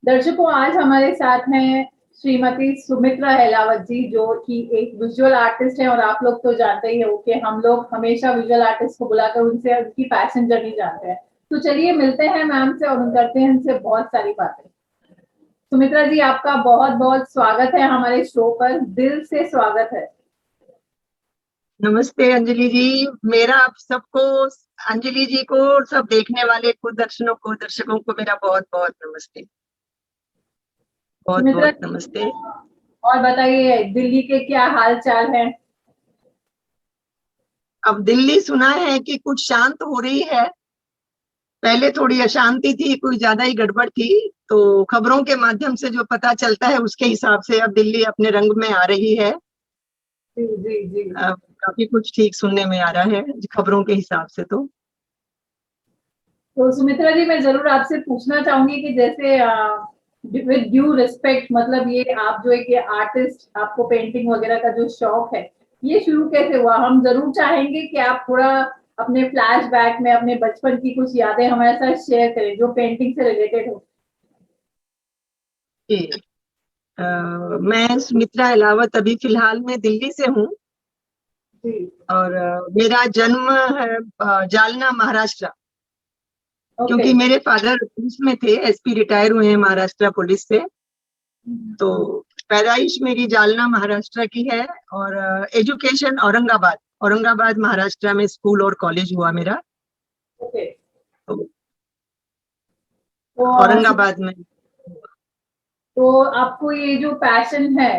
दर्शकों, आज हमारे साथ हैं श्रीमती सुमित्रा अहलावत जी, जो कि एक विजुअल आर्टिस्ट है। और आप लोग तो जानते ही हो कि हम लोग हमेशा विजुअल आर्टिस्ट को बुलाकर उनसे उनकी पैशन जर्नी जानते हैं। तो चलिए मिलते हैं मैम से और करते हैं उनसे बहुत सारी बातें। सुमित्रा जी, आपका बहुत बहुत स्वागत है हमारे शो पर, दिल से स्वागत है। नमस्ते अंजलि जी। मेरा आप सबको, अंजलि जी को और सब देखने वाले को, दर्शकों को मेरा बहुत बहुत नमस्ते। बहुत सुमित्रा बहुत जी, नमस्ते। और बताइए दिल्ली के क्या हाल चाल है? अब दिल्ली सुना है कि कुछ शांत हो रही है। पहले थोड़ी अशांति थी, कोई ज्यादा ही गड़बड़ थी। तो खबरों के माध्यम से जो पता चलता है उसके हिसाब से अब दिल्ली अपने रंग में आ रही है। जी जी जी। अब काफी कुछ ठीक सुनने में आ रहा है खबरों के हिसाब से। तो सुमित्रा जी, मैं जरूर आपसे पूछना चाहूंगी कि जैसे विद ड्यू रिस्पेक्ट, मतलब ये आप जो एक आर्टिस्ट, आपको पेंटिंग वगैरह का जो शौक है, ये शुरू कैसे हुआ? हम जरूर चाहेंगे कि आप थोड़ा अपने फ्लैशबैक में अपने बचपन की कुछ यादें हमारे साथ शेयर करें जो पेंटिंग से रिलेटेड हो। जी। मैं सुमित्रा अहलावत अभी फिलहाल में दिल्ली से हूँ। जी। और मेरा जन्म है जालना, महाराष्ट्र। ओके। क्योंकि मेरे फादर पुलिस में थे, एसपी रिटायर हुए हैं महाराष्ट्र पुलिस से। तो पैदाइश मेरी जालना महाराष्ट्र की है। और एजुकेशन औरंगाबाद, औरंगाबाद महाराष्ट्र में स्कूल और कॉलेज हुआ मेरा। ओके। तो तो औरंगाबाद में। तो आपको ये जो पैशन है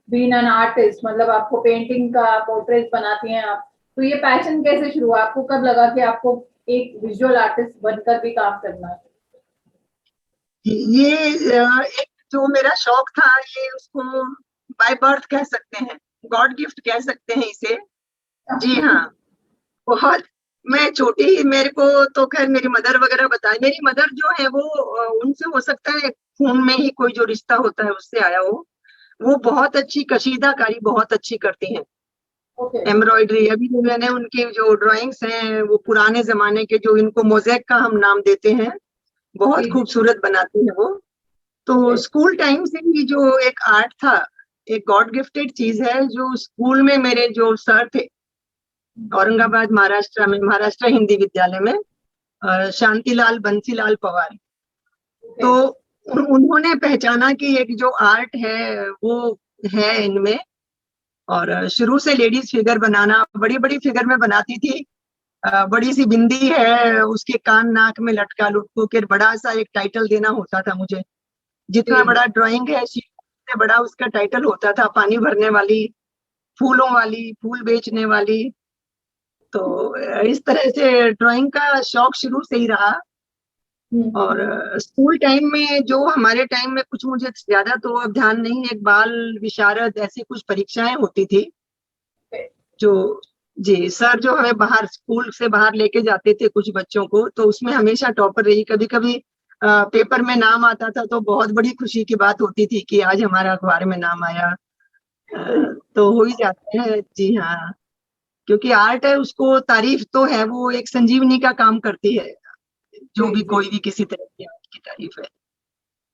बीइंग एन आर्टिस्ट, मतलब आपको पेंटिंग का पोर्ट्रेट बनाती हैं आप, तो ये पैशन कैसे शुरू हुआ? आपको कब लगा कि आपको एक विजुअल आर्टिस्ट बनकर भी काम करना है? ये एक जो मेरा शौक था, ये उसको बाय बर्थ कह सकते हैं, गॉड गिफ्ट कह सकते हैं इसे। जी हाँ। बहुत। मैं छोटी ही, मेरे को तो खैर मेरी मदर वगैरह बताए, मेरी मदर जो है वो उनसे हो सकता है खून में ही कोई जो रिश्ता होता है उससे आया हो। वो बहुत अच्छी कशीदाकारी बहुत अच्छी करती हैं। ओके। एम्ब्रॉयडरी, अभी भी मैंने उनकी जो ड्राइंग्स हैं वो पुराने जमाने के, जो इनको मोज़ेक का हम नाम देते हैं, बहुत जी जी। खूबसूरत बनाती है वो। तो ओके। स्कूल टाइम से ही जो एक आर्ट था, एक गॉड गिफ्टेड चीज है, जो स्कूल में मेरे जो सर थे औरंगाबाद महाराष्ट्र में, महाराष्ट्र हिंदी विद्यालय में, शांतिलाल बंसीलाल पवार। ओके। तो उन्होंने पहचाना कि एक जो आर्ट है वो है इनमें। और शुरू से लेडीज फिगर बनाना, बड़ी बड़ी फिगर में बनाती थी। बड़ी सी बिंदी है, उसके कान नाक में लटका लुटको के बड़ा सा एक टाइटल देना होता था मुझे। जितना जी। बड़ा ड्राइंग है से बड़ा उसका टाइटल होता था, पानी भरने वाली, फूलों वाली, फूल बेचने वाली। तो इस तरह से ड्राइंग का शौक शुरू से ही रहा। और हम्म। स्कूल टाइम में, जो हमारे टाइम में कुछ, मुझे ज्यादा तो अब ध्यान नहीं है, एक बाल विशारद ऐसी कुछ परीक्षाएं होती थी। ओके। जो, जी, सर जो हमें बाहर स्कूल से बाहर लेके जाते थे कुछ बच्चों को, तो उसमें हमेशा टॉपर रही। कभी कभी पेपर में नाम आता था तो बहुत बड़ी खुशी की बात होती थी कि आज हमारा अखबार में नाम आया। तो हो ही जाता है। जी हाँ। क्योंकि आर्ट है, उसको तारीफ तो है, वो एक संजीवनी का काम करती है। जो जी भी जी। कोई भी किसी तरह की आर्ट की तारीफ है। तो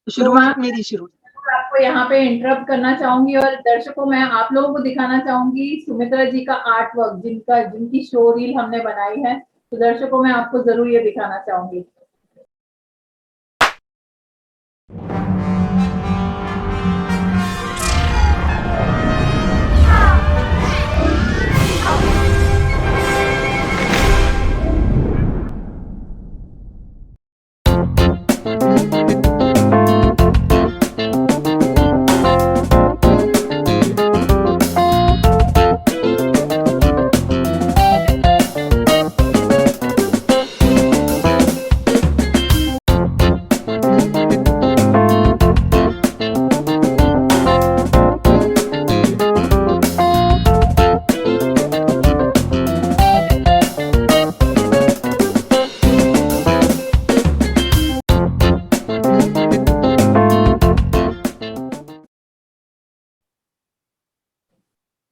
तो मैम, शुरुआत मेरी शुरू। आपको यहाँ पे इंटरप्ट करना चाहूंगी और दर्शकों, मैं आप लोगों को दिखाना चाहूंगी सुमित्रा जी का आर्ट वर्क, जिनकी शो रील हमने बनाई है। तो दर्शकों, मैं आपको जरूर ये दिखाना चाहूंगी।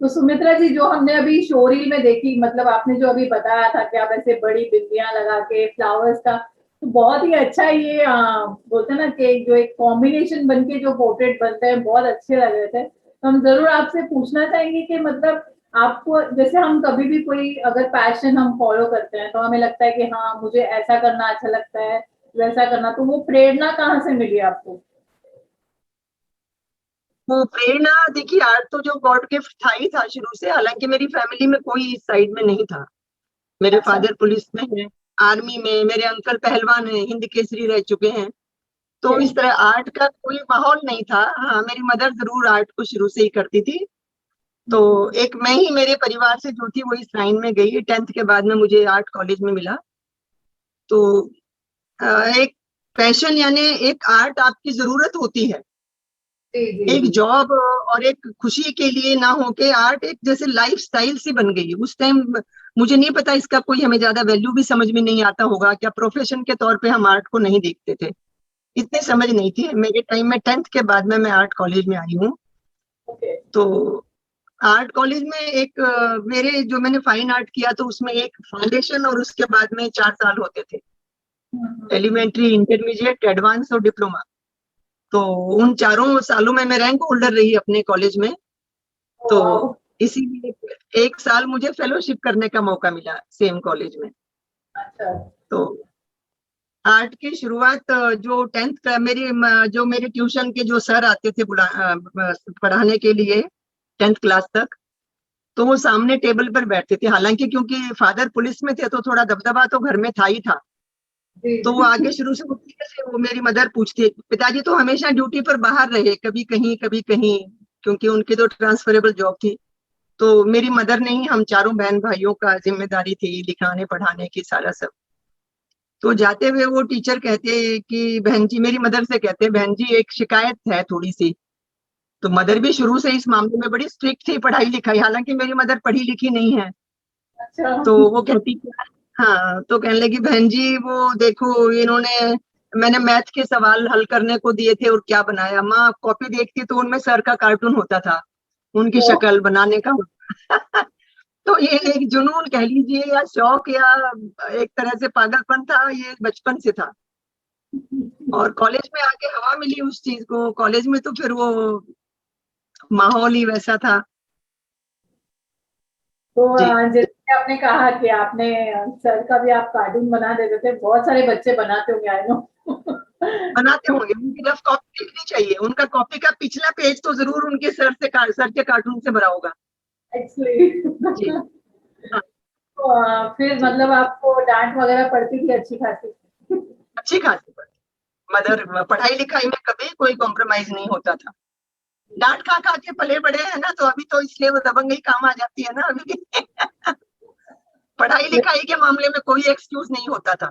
तो सुमित्रा जी, जो हमने अभी शो रील में देखी, मतलब आपने जो अभी बताया था कि आप ऐसे बड़ी बिंदियां लगा के फ्लावर्स का, तो बहुत ही अच्छा ये बोलते हैं ना कि जो एक कॉम्बिनेशन बनके जो पोर्ट्रेट बनते हैं बहुत अच्छे लग रहे थे। तो हम जरूर आपसे पूछना चाहेंगे कि मतलब आपको जैसे हम कभी भी कोई अगर पैशन हम फॉलो करते हैं तो हमें लगता है कि हाँ मुझे ऐसा करना अच्छा लगता है, वैसा करना, तो वो प्रेरणा कहाँ से मिली आपको? वो प्रेरणा, देखिए आर्ट तो जो गॉड गिफ्ट था ही था शुरू से, हालांकि मेरी फैमिली में कोई इस साइड में नहीं था। मेरे अच्छा। फादर पुलिस में है, आर्मी में, मेरे अंकल पहलवान है, हिंद केसरी रह चुके हैं। तो इस तरह आर्ट का कोई माहौल नहीं था। हाँ, मेरी मदर जरूर आर्ट को शुरू से ही करती थी। तो एक मैं ही मेरे परिवार से जो थी वो इस लाइन में गई। 10th के बाद में मुझे आर्ट कॉलेज में मिला। तो अ, एक पैशन यानी एक आर्ट आपकी जरूरत होती है, जी जी एक जी। जॉब और एक खुशी के लिए ना होके आर्ट एक जैसे लाइफ स्टाइल सी बन गई उस टाइम। मुझे नहीं पता इसका कोई हमें ज्यादा वैल्यू भी समझ में नहीं आता होगा क्या, प्रोफेशन के तौर पे हम आर्ट को नहीं देखते थे, इतनी समझ नहीं थी मेरे टाइम में। 10th के बाद में मैं आर्ट कॉलेज में आई हूँ। ओके। तो आर्ट कॉलेज में एक मेरे जो मैंने फाइन आर्ट किया तो उसमें एक फाउंडेशन और उसके बाद में 4 साल होते थे, एलिमेंट्री, इंटरमीडिएट, एडवांस और डिप्लोमा। तो उन चारों सालों में मैं रैंक होल्डर रही अपने कॉलेज में। तो वाओ। इसीलिए 1 साल मुझे फेलोशिप करने का मौका मिला सेम कॉलेज में। अच्छा। तो आर्ट की शुरुआत जो 10th का जो मेरे ट्यूशन के जो सर आते थे पढ़ाने के लिए 10th क्लास तक, तो वो सामने टेबल पर बैठते थे। हालांकि क्योंकि फादर पुलिस में थे तो थोड़ा दबदबा तो घर में था ही था। जी तो वो जी। आगे शुरू से उठते थे, वो मेरी मदर पूछती, पिताजी तो हमेशा ड्यूटी पर बाहर रहे, कभी कहीं कभी कहीं, क्योंकि उनकी तो ट्रांसफरेबल जॉब थी। तो मेरी मदर ने ही हम चारों बहन भाइयों का जिम्मेदारी थी लिखाने पढ़ाने की, सारा सब। तो जाते हुए वो टीचर कहते कि बहन जी, मेरी मदर से कहते, बहन जी एक शिकायत है थोड़ी सी। तो मदर भी शुरू से इस मामले में बड़ी स्ट्रिक्ट थी, पढ़ाई लिखाई, हालांकि मेरी मदर पढ़ी लिखी नहीं है। अच्छा। तो वो कहती, हाँ, तो कहने लगी, बहन जी वो देखो इन्होंने, मैंने मैथ के सवाल हल करने को दिए थे और क्या बनाया। माँ कॉपी देखती तो उनमें सर का कार्टून होता था, उनकी ओ, शक्ल बनाने का। तो ये एक जुनून कह लीजिए या शौक या एक तरह से पागलपन था, ये बचपन से था। और कॉलेज में आके हवा मिली उस चीज को, कॉलेज में तो फिर वो माहौल ही वैसा था। तो जी, जैसे आपने कहा कि आपने सर का भी आप कार्टून बना देते थे, बहुत सारे बच्चे बनाते होंगे आई नो। बनाते होंगे, उनकी रफ कॉपी देखनी चाहिए, उनका कॉपी का पिछला पेज तो जरूर उनके सर के कार्टून से भरा होगा। एक्चुअली। जी, हाँ, तो फिर जी, मतलब आपको डांट वगैरह पड़ती थी अच्छी खासी? अच्छी खासी पढ़ी। मदर पढ़ाई लिखाई में कभी कोई कॉम्प्रोमाइज नहीं होता था। डांट खा खा के पले बड़े हैं ना, तो अभी तो इसलिए वो दबंगई काम आ जाती है ना अभी भी। पढ़ाई लिखाई के मामले में कोई एक्सक्यूज नहीं होता था।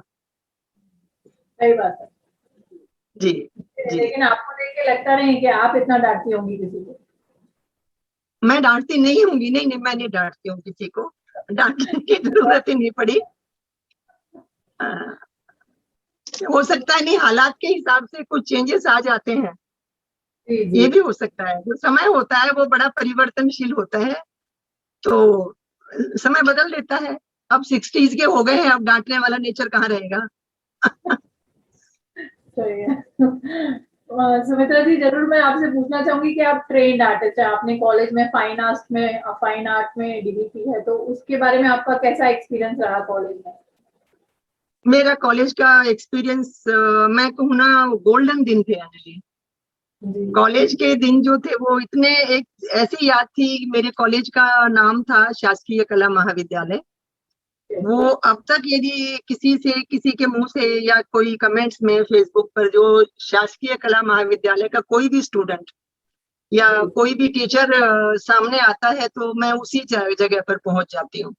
सही बात है। जी, जी। लेकिन आपको देख के लगता नहीं कि आप इतना डांटती होंगी किसी को? मैं डांटती नहीं होंगी, नहीं नहीं, मैं नहीं डांटती हूँ किसी को, डांटने की जरूरत ही नहीं पड़ी। हाँ, हो सकता है नहीं, हालात के हिसाब से कुछ चेंजेस आ जाते हैं, जी जी। ये भी हो सकता है। जो समय होता है वो बड़ा परिवर्तनशील होता है। तो समय बदल देता है। अब 60s के हो गए हैं, अब डांटने वाला नेचर कहाँ रहेगा। सही है। सुमित्रा जी, जरूर मैं आपसे पूछना चाहूंगी कि आप ट्रेन्ड आर्टिस्ट है, आपने कॉलेज में फाइन आर्ट में डिग्री की है, तो उसके बारे में आपका कैसा एक्सपीरियंस रहा कॉलेज में? मेरा कॉलेज का एक्सपीरियंस, मैं कहूँ ना, गोल्डन दिन थे अंजलि। जी कॉलेज के दिन जो थे वो इतने, एक ऐसी याद थी, मेरे कॉलेज का नाम था शासकीय कला महाविद्यालय। वो अब तक यदि किसी से, किसी के मुंह से या कोई कमेंट्स में फेसबुक पर जो शासकीय कला महाविद्यालय का कोई भी स्टूडेंट या जी। कोई भी टीचर सामने आता है तो मैं उसी जगह पर पहुंच जाती हूँ।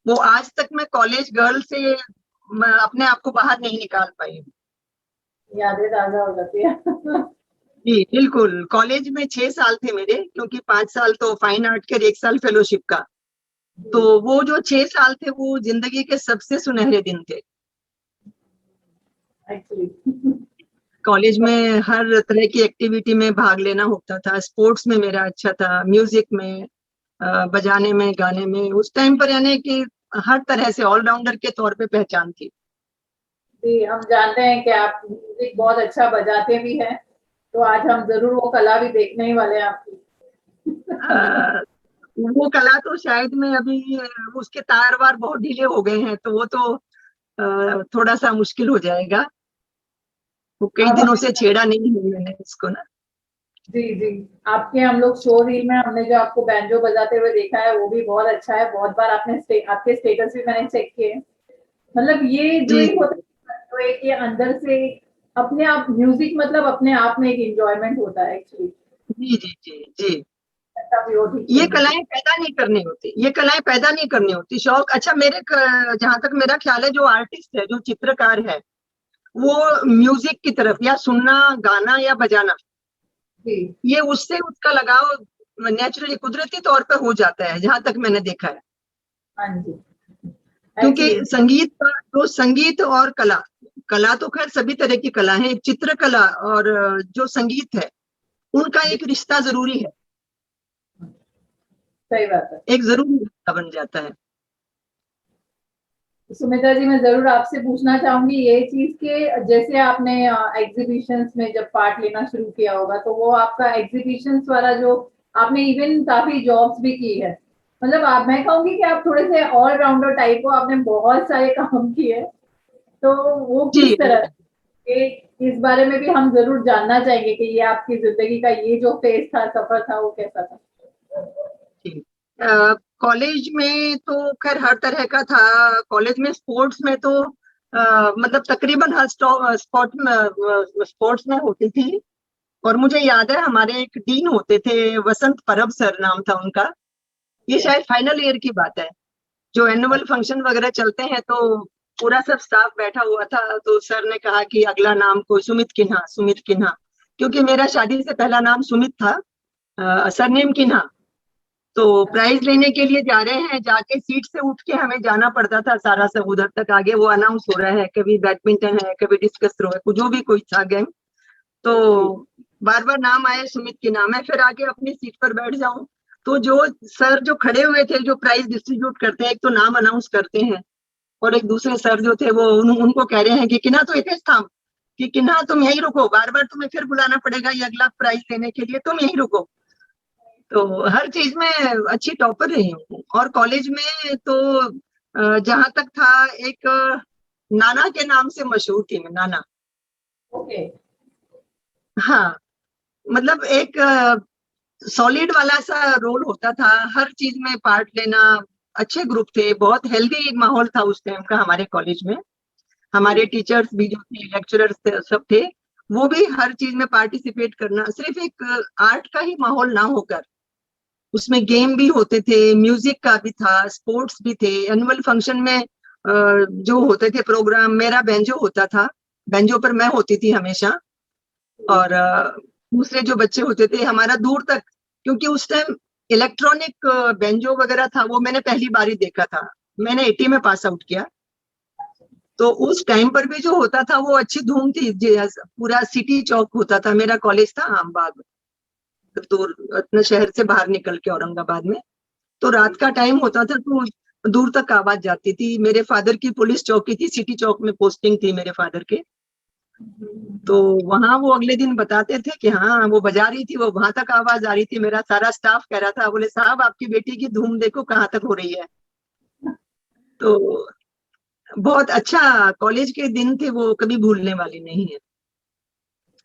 वो आज तक मैं कॉलेज गर्ल से मैं अपने आप को बाहर नहीं निकाल पाई हूँ। यादें ताजा हो जाती है। जी बिल्कुल, कॉलेज में 6 साल थे मेरे, क्योंकि 5 साल तो फाइन आर्ट के और 1 साल फेलोशिप का। तो जी। वो जो 6 साल थे वो जिंदगी के सबसे सुनहरे दिन थे। एक्चुअली। कॉलेज में हर तरह की एक्टिविटी में भाग लेना होता था, स्पोर्ट्स में मेरा अच्छा था, म्यूजिक में, बजाने में, गाने में, उस टाइम पर यानी कि हर तरह से ऑलराउंडर के तौर पे पहचान थी। जी, हम जानते हैं कि आप म्यूजिक बहुत अच्छा बजाते भी हैं, तो आज हम जरूर वो कला भी देखने ही वाले हैं आपकी। अ, वो कला तो शायद मैं अभी उसके तार वार बहुत ढीले हो गए हैं, तो वो तो थोड़ा सा मुश्किल हो जाएगा। वो कई आप दिनों हमें से छेड़ा नहीं है मैंने इसको ना। जी जी, आपके हम लोग शो रील में हमने जो आपको बैंजो बजाते हुए देखा है वो भी बहुत अच्छा है। बहुत बार आपके स्टेटस भी मैंने चेक किए। मतलब ये जो जी एक होता है, जो एक ये अंदर से अपने आप म्यूजिक मतलब अपने आप में एक एंजॉयमेंट होता है एक्चुअली। जी जी जी जी। ऐसा भी हो ठीक ये सुनने को। कलाएं पैदा नहीं करनी होती, ये कलाएं पैदा नहीं करनी होती, शौक। अच्छा, जहां तक मेरा ख्याल है, जो आर्टिस्ट है, जो चित्रकार है, वो म्यूजिक की तरफ या सुनना, गाना या बजाना, जी ये उससे उसका लगाव नेचुरली, कुदरती तौर पर हो जाता है, जहां तक मैंने देखा है। हाँ जी, क्योंकि एक्चुअली संगीत का तो, संगीत और कला, कला तो खैर सभी तरह की कला है, चित्रकला और जो संगीत है, उनका एक रिश्ता जरूरी है, सही बात है। एक जरूरी रिश्ता बन जाता है। सुमित्रा जी, मैं जरूर आपसे पूछना चाहूंगी ये चीज के, जैसे आपने एग्जीबिशंस में जब पार्ट लेना शुरू किया होगा तो वो आपका एग्जीबिशंस वाला जो आपने इवन काफी जॉब्स भी की है, मतलब आप, मैं कहूंगी कि आप थोड़े से ऑलराउंडर टाइप हो, आपने बहुत सारे काम किए। तो वो जी किस तरह, ये इस बारे में भी हम जरूर जानना चाहेंगे कि ये आपकी जिंदगी का ये जो फेज था, सफर था, वो कैसा था। जी। कॉलेज में तो खैर हर तरह का था। कॉलेज में स्पोर्ट्स में तो मतलब तकरीबन हर स्पोर्ट्स में होती थी। और मुझे याद है, हमारे एक डीन होते थे, वसंत परब सर नाम था उनका। ये शायद फाइनल ईयर की बात है, जो एनुअल फंक्शन वगैरह चलते हैं, तो पूरा सब स्टाफ बैठा हुआ था, तो सर ने कहा कि अगला नाम को सुमित किन्हा, सुमित किन्हा। क्योंकि मेरा शादी से पहला नाम सुमित था, सरनेम किन्हा। तो प्राइज लेने के लिए जा रहे हैं, जाके सीट से उठ के हमें जाना पड़ता था सारा सब उधर तक, आगे वो अनाउंस हो रहा है, कभी बैडमिंटन है, कभी डिस्कस थ्रो है, जो भी कोई था गेम। तो बार बार नाम आए सुमित के नाम है, फिर आके अपनी सीट पर बैठ जाऊं। तो जो सर जो खड़े हुए थे, जो प्राइज डिस्ट्रीब्यूट करते हैं, एक तो नाम अनाउंस करते हैं, और एक दूसरे सर जो थे, वो उनको कह रहे हैं कि किन्हा, तो इतने थाम, कि किन्हा तुम यहीं रुको, बार बार तुम्हें फिर बुलाना पड़ेगा ये अगला प्राइज लेने के लिए, तुम यहीं रुको। तो हर चीज में अच्छी टॉपर रही हूँ। और कॉलेज में तो जहां तक था, एक नाना के नाम से मशहूर थी मैं, नाना। ओके। हाँ, मतलब एक सॉलिड वाला सा रोल होता था, हर चीज में पार्ट लेना। अच्छे ग्रुप थे, बहुत हेल्दी माहौल था उस टाइम का हमारे कॉलेज में। हमारे टीचर्स भी जो थे, लेक्चरर्स थे, सब थे, वो भी हर चीज में पार्टिसिपेट करना, सिर्फ एक आर्ट का ही माहौल ना होकर, उसमें गेम भी होते थे, म्यूजिक का भी था, स्पोर्ट्स भी थे। एनुअल फंक्शन में जो होते थे प्रोग्राम, मेरा बेंजो होता था, बेंजो पर मैं होती थी हमेशा। और दूसरे जो बच्चे होते थे हमारा दूर तक, क्योंकि उस टाइम इलेक्ट्रॉनिक बेंजो वगैरह था, वो मैंने पहली बार ही देखा था। मैंने 80 में पास आउट किया। तो उस टाइम पर भी जो होता था वो अच्छी धूम थी। पूरा सिटी चौक होता था, मेरा कॉलेज था आमबाग, तो अपने शहर से बाहर निकल के औरंगाबाद में। तो रात का टाइम होता था, तो दूर तक आवाज जाती थी। मेरे फादर की पुलिस चौकी थी, सिटी चौक में पोस्टिंग थी मेरे फादर के। तो वहां वो अगले दिन बताते थे कि हाँ, वो बजा रही थी, वो वहां तक आवाज आ रही थी। मेरा सारा स्टाफ कह रहा था, बोले साहब आपकी बेटी की धूम देखो कहाँ तक हो रही है। तो बहुत अच्छा कॉलेज के दिन थे, वो कभी भूलने वाली नहीं है।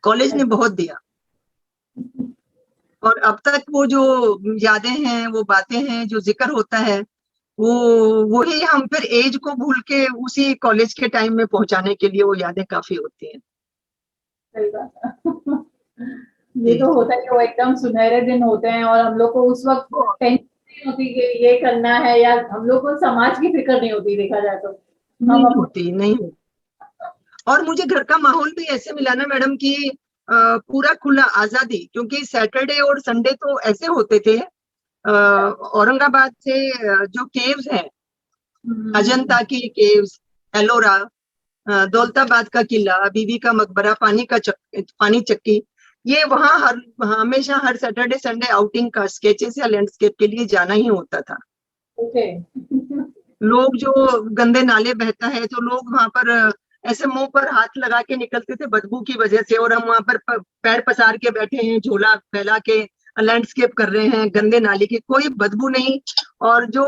कॉलेज ने बहुत दिया। और अब तक वो जो यादें हैं, वो बातें हैं, जो जिक्र होता है, वो वही हम फिर एज को भूल के उसी कॉलेज के टाइम में पहुंचाने के लिए वो यादें काफी होती हैं। सही बात है। ये जी तो जी। होता ही है, वो एकदम सुनहरे दिन होते हैं और हम लोग को उस वक्त बहुत टेंशन नहीं होती कि ये करना है, या हम लोग को समाज की फिक्र नहीं होती, देखा जाए तो हम नहीं अपने। होती, नहीं होती। और मुझे घर का माहौल भी ऐसे मिला ना मैडम, कि पूरा खुला आजादी, क्योंकि सैटरडे और संडे तो ऐसे होते थे। औरंगाबाद से जो केव्स हैं, हम्म, अजंता की केव्स, एलोरा, दौलताबाद का किला, बीबी का मकबरा, पानी चक्की, ये वहां हर हमेशा हर सैटरडे संडे आउटिंग का, स्केचेस या लैंडस्केप के लिए जाना ही होता था। ओके। लोग जो, गंदे नाले बहता है तो लोग वहां पर ऐसे मुंह पर हाथ लगा के निकलते थे बदबू की वजह से, और हम वहां पर पैर पसार के बैठे हैं, झोला फैला के लैंडस्केप कर रहे हैं, गंदे नाले की, कोई बदबू नहीं। और जो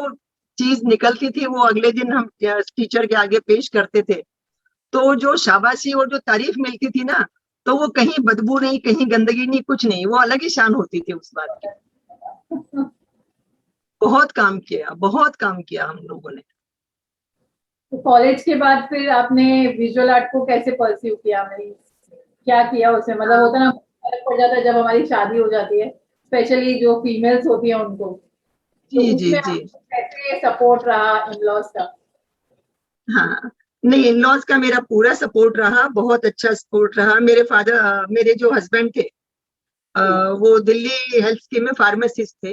चीज निकलती थी वो अगले दिन हम टीचर के आगे पेश करते थे, तो जो शाबाशी और जो तारीफ मिलती थी ना, तो वो कहीं बदबू नहीं, कहीं गंदगी नहीं, कुछ नहीं, वो अलग ही शान होती थी उस बात की। बहुत काम किया हम लोगों ने। तो कॉलेज के बाद फिर आपने विजुअल आर्ट को कैसे परस्यू किया, मतलब क्या किया उसमें? मतलब होता ना, फर्क पड़ जाता है जब हमारी शादी हो जाती है, स्पेशली जो फीमेल्स होती हैं उनको, तो जी जी उसमें जी। आपको कैसे सपोर्ट रहा इन लॉज का? हाँ, नहीं, इन लॉज का मेरा पूरा सपोर्ट रहा, बहुत अच्छा सपोर्ट रहा। मेरे फादर, मेरे जो हस्बैंड थे, वो दिल्ली हेल्थ स्कीम में फार्मासिस्ट थे,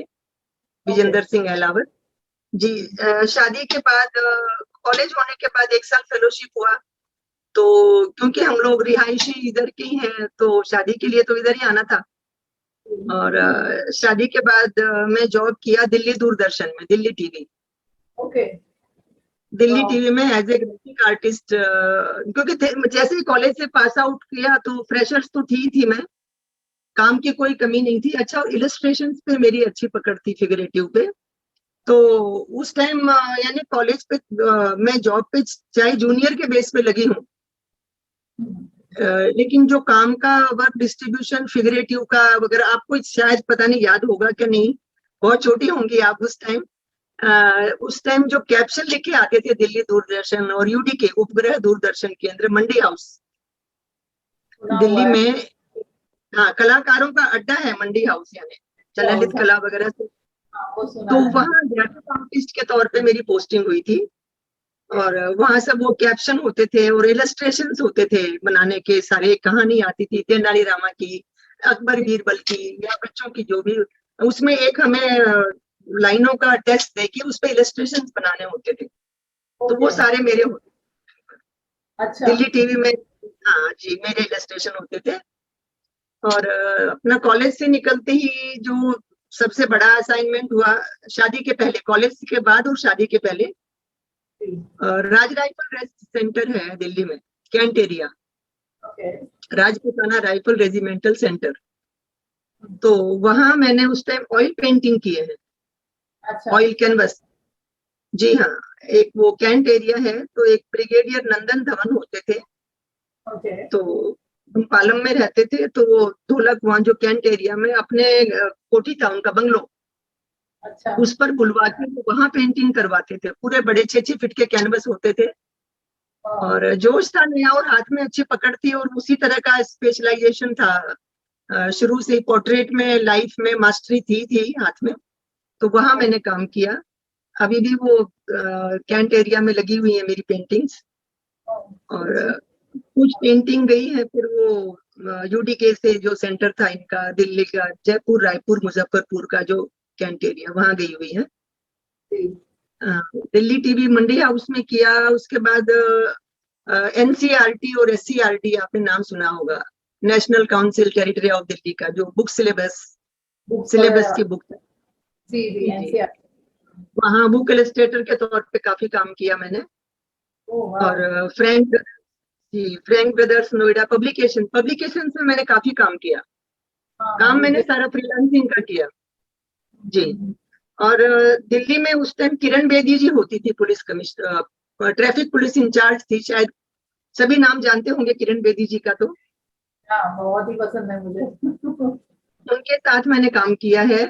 विजेंद्र सिंह अहलावत जी। शादी के बाद, कॉलेज होने के बाद 1 साल फेलोशिप हुआ, तो क्योंकि हम लोग रिहायशी इधर के ही हैं, तो शादी के लिए तो इधर ही आना था। और शादी के बाद मैं जॉब किया दिल्ली दूरदर्शन में, Delhi TV. Okay. Delhi TV में एज ए ग्राफिक आर्टिस्ट, क्योंकि जैसे ही कॉलेज से पास आउट किया तो फ्रेशर्स तो थी मैं, काम की कोई कमी नहीं थी। अच्छा, और इलस्ट्रेशन पे मेरी अच्छी पकड़ थी, फिगरेटिव पे। तो उस टाइम यानी कॉलेज पे मैं जॉब पे चाहे जूनियर के बेस पे लगी हूँ, लेकिन जो काम का वर्क डिस्ट्रीब्यूशन फिगरेटिव का वगैरह, आपको शायद पता नहीं याद होगा कि नहीं, बहुत छोटी होंगी आप उस टाइम। उस टाइम जो कैप्शन लिखे आते थे दिल्ली दूरदर्शन और यूडी के उपग्रह दूरदर्शन केंद्र मंडी हाउस सुना दिल्ली हुआ है। में, हाँ, कलाकारों का अड्डा है मंडी हाउस, यानी ललित कला वगैरह से। वो सुना तो है। वहाँ ग्राफिक आर्टिस्ट के तौर पे मेरी पोस्टिंग हुई थी, और वहां सब वो कैप्शन होते थे और इलस्ट्रेशंस होते थे बनाने के, सारे कहानी आती थी तेनालीरामा की, अकबर बीरबल की, या बच्चों की जो भी। उसमें एक हमें लाइनों का टेस्ट दे के उस पे इलस्ट्रेशंस बनाने होते थे, तो वो ओके। सारे मेरे होते अच्छा। दिल्ली टीवी में। हाँ जी, मेरे इलस्ट्रेशन होते थे। और अपना कॉलेज से निकलते ही जो सबसे बड़ा असाइनमेंट हुआ, शादी के पहले, कॉलेज के बाद और शादी के पहले, राज राइफल रेस्ट सेंटर है दिल्ली में, cantt area, okay. Rajputana rifle regimental centre. तो वहां मैंने उस टाइम ऑयल पेंटिंग किए हैं, अच्छा। Oil canvas. जी हाँ, एक वो कैंट एरिया है, तो एक ब्रिगेडियर नंदन धवन होते थे, ओके। तो हम पालम में रहते थे, तो वो ढोलक वहां जो कैंट एरिया में अपने कोठी था उनका बंगलो, अच्छा। उस पर बुलवा के वो वहां पेंटिंग करवाते थे। पूरे बड़े 6-6 फीट के कैनवस होते थे, और जोश था नया और हाथ में अच्छी पकड़ थी, और उसी तरह का स्पेशलाइजेशन था। शुरू से पोर्ट्रेट में, लाइफ में मास्टरी थी हाथ में, तो वहां मैंने काम किया। अभी भी वो कैंट एरिया में लगी हुई है मेरी पेंटिंग्स, और कुछ पेंटिंग गई है फिर वो यूडीके से जो सेंटर था इनका, दिल्ली का, जयपुर, रायपुर, मुजफ्फरपुर का जो कैंट एरिया, वहां गई हुई है। दिल्ली टीवी मंडी हाउस में किया। उसके बाद एनसीईआरटी और एससीईआरटी, आपने नाम सुना होगा, national council territory of Delhi का, जो बुक सिलेबस की बुक। जी जी, जी, एनसीआर। वहाँ बुक इलस्ट्रेटर के तौर पे काफी काम किया मैंने। और फ्रैंक ब्रदर्स नोएडा पब्लिकेशन में मैंने काफी काम किया। काम मैंने सारा फ्रीलांसिंग का किया जी। और दिल्ली में उस टाइम किरण बेदी जी होती थी, police commissioner, traffic police incharge थी, शायद सभी नाम जानते होंगे किरण बेदी जी का। तो हाँ, बहुत ही पसंद है मुझे। उनके साथ मैंने काम किया है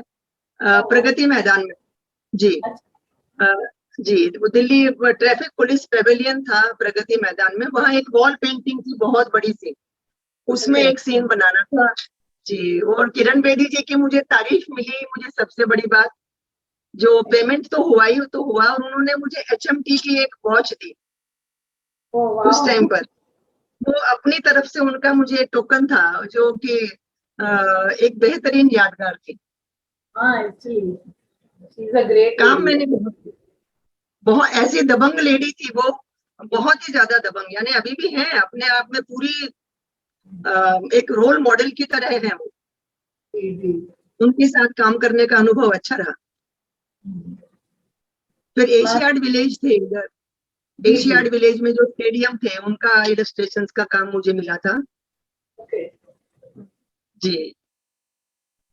प्रगति मैदान में जी। अच्छा। अ, जी, वो दिल्ली ट्रैफिक पुलिस पेवेलियन था प्रगति मैदान में, वहाँ एक वॉल पेंटिंग थी बहुत बड़ी सी, उसमें एक सीन बनाना था जी। और किरण बेदी जी की मुझे तारीफ मिली, मुझे सबसे बड़ी बात, जो पेमेंट तो हुआ ही तो हुआ, और उन्होंने मुझे HMT की एक वॉच दी उस टाइम पर। वो अपनी तरफ से उनका मुझे टोकन था, जो कि एक बेहतरीन यादगार थी। हाँ, actually she is a great काम लेडी। मैंने बहुत ऐसी दबंग लेडी थी वो, बहुत ही ज्यादा दबंग, यानी अभी भी है अपने आप में पूरी, एक रोल मॉडल की तरह है वो। जी जी। उनके साथ काम करने का अनुभव अच्छा रहा। फिर एशियाड विलेज थे इधर, देशियाड विलेज में जो स्टेडियम थे उनका इलस्ट्रेशन का काम मुझे मिला था। ओके। जी।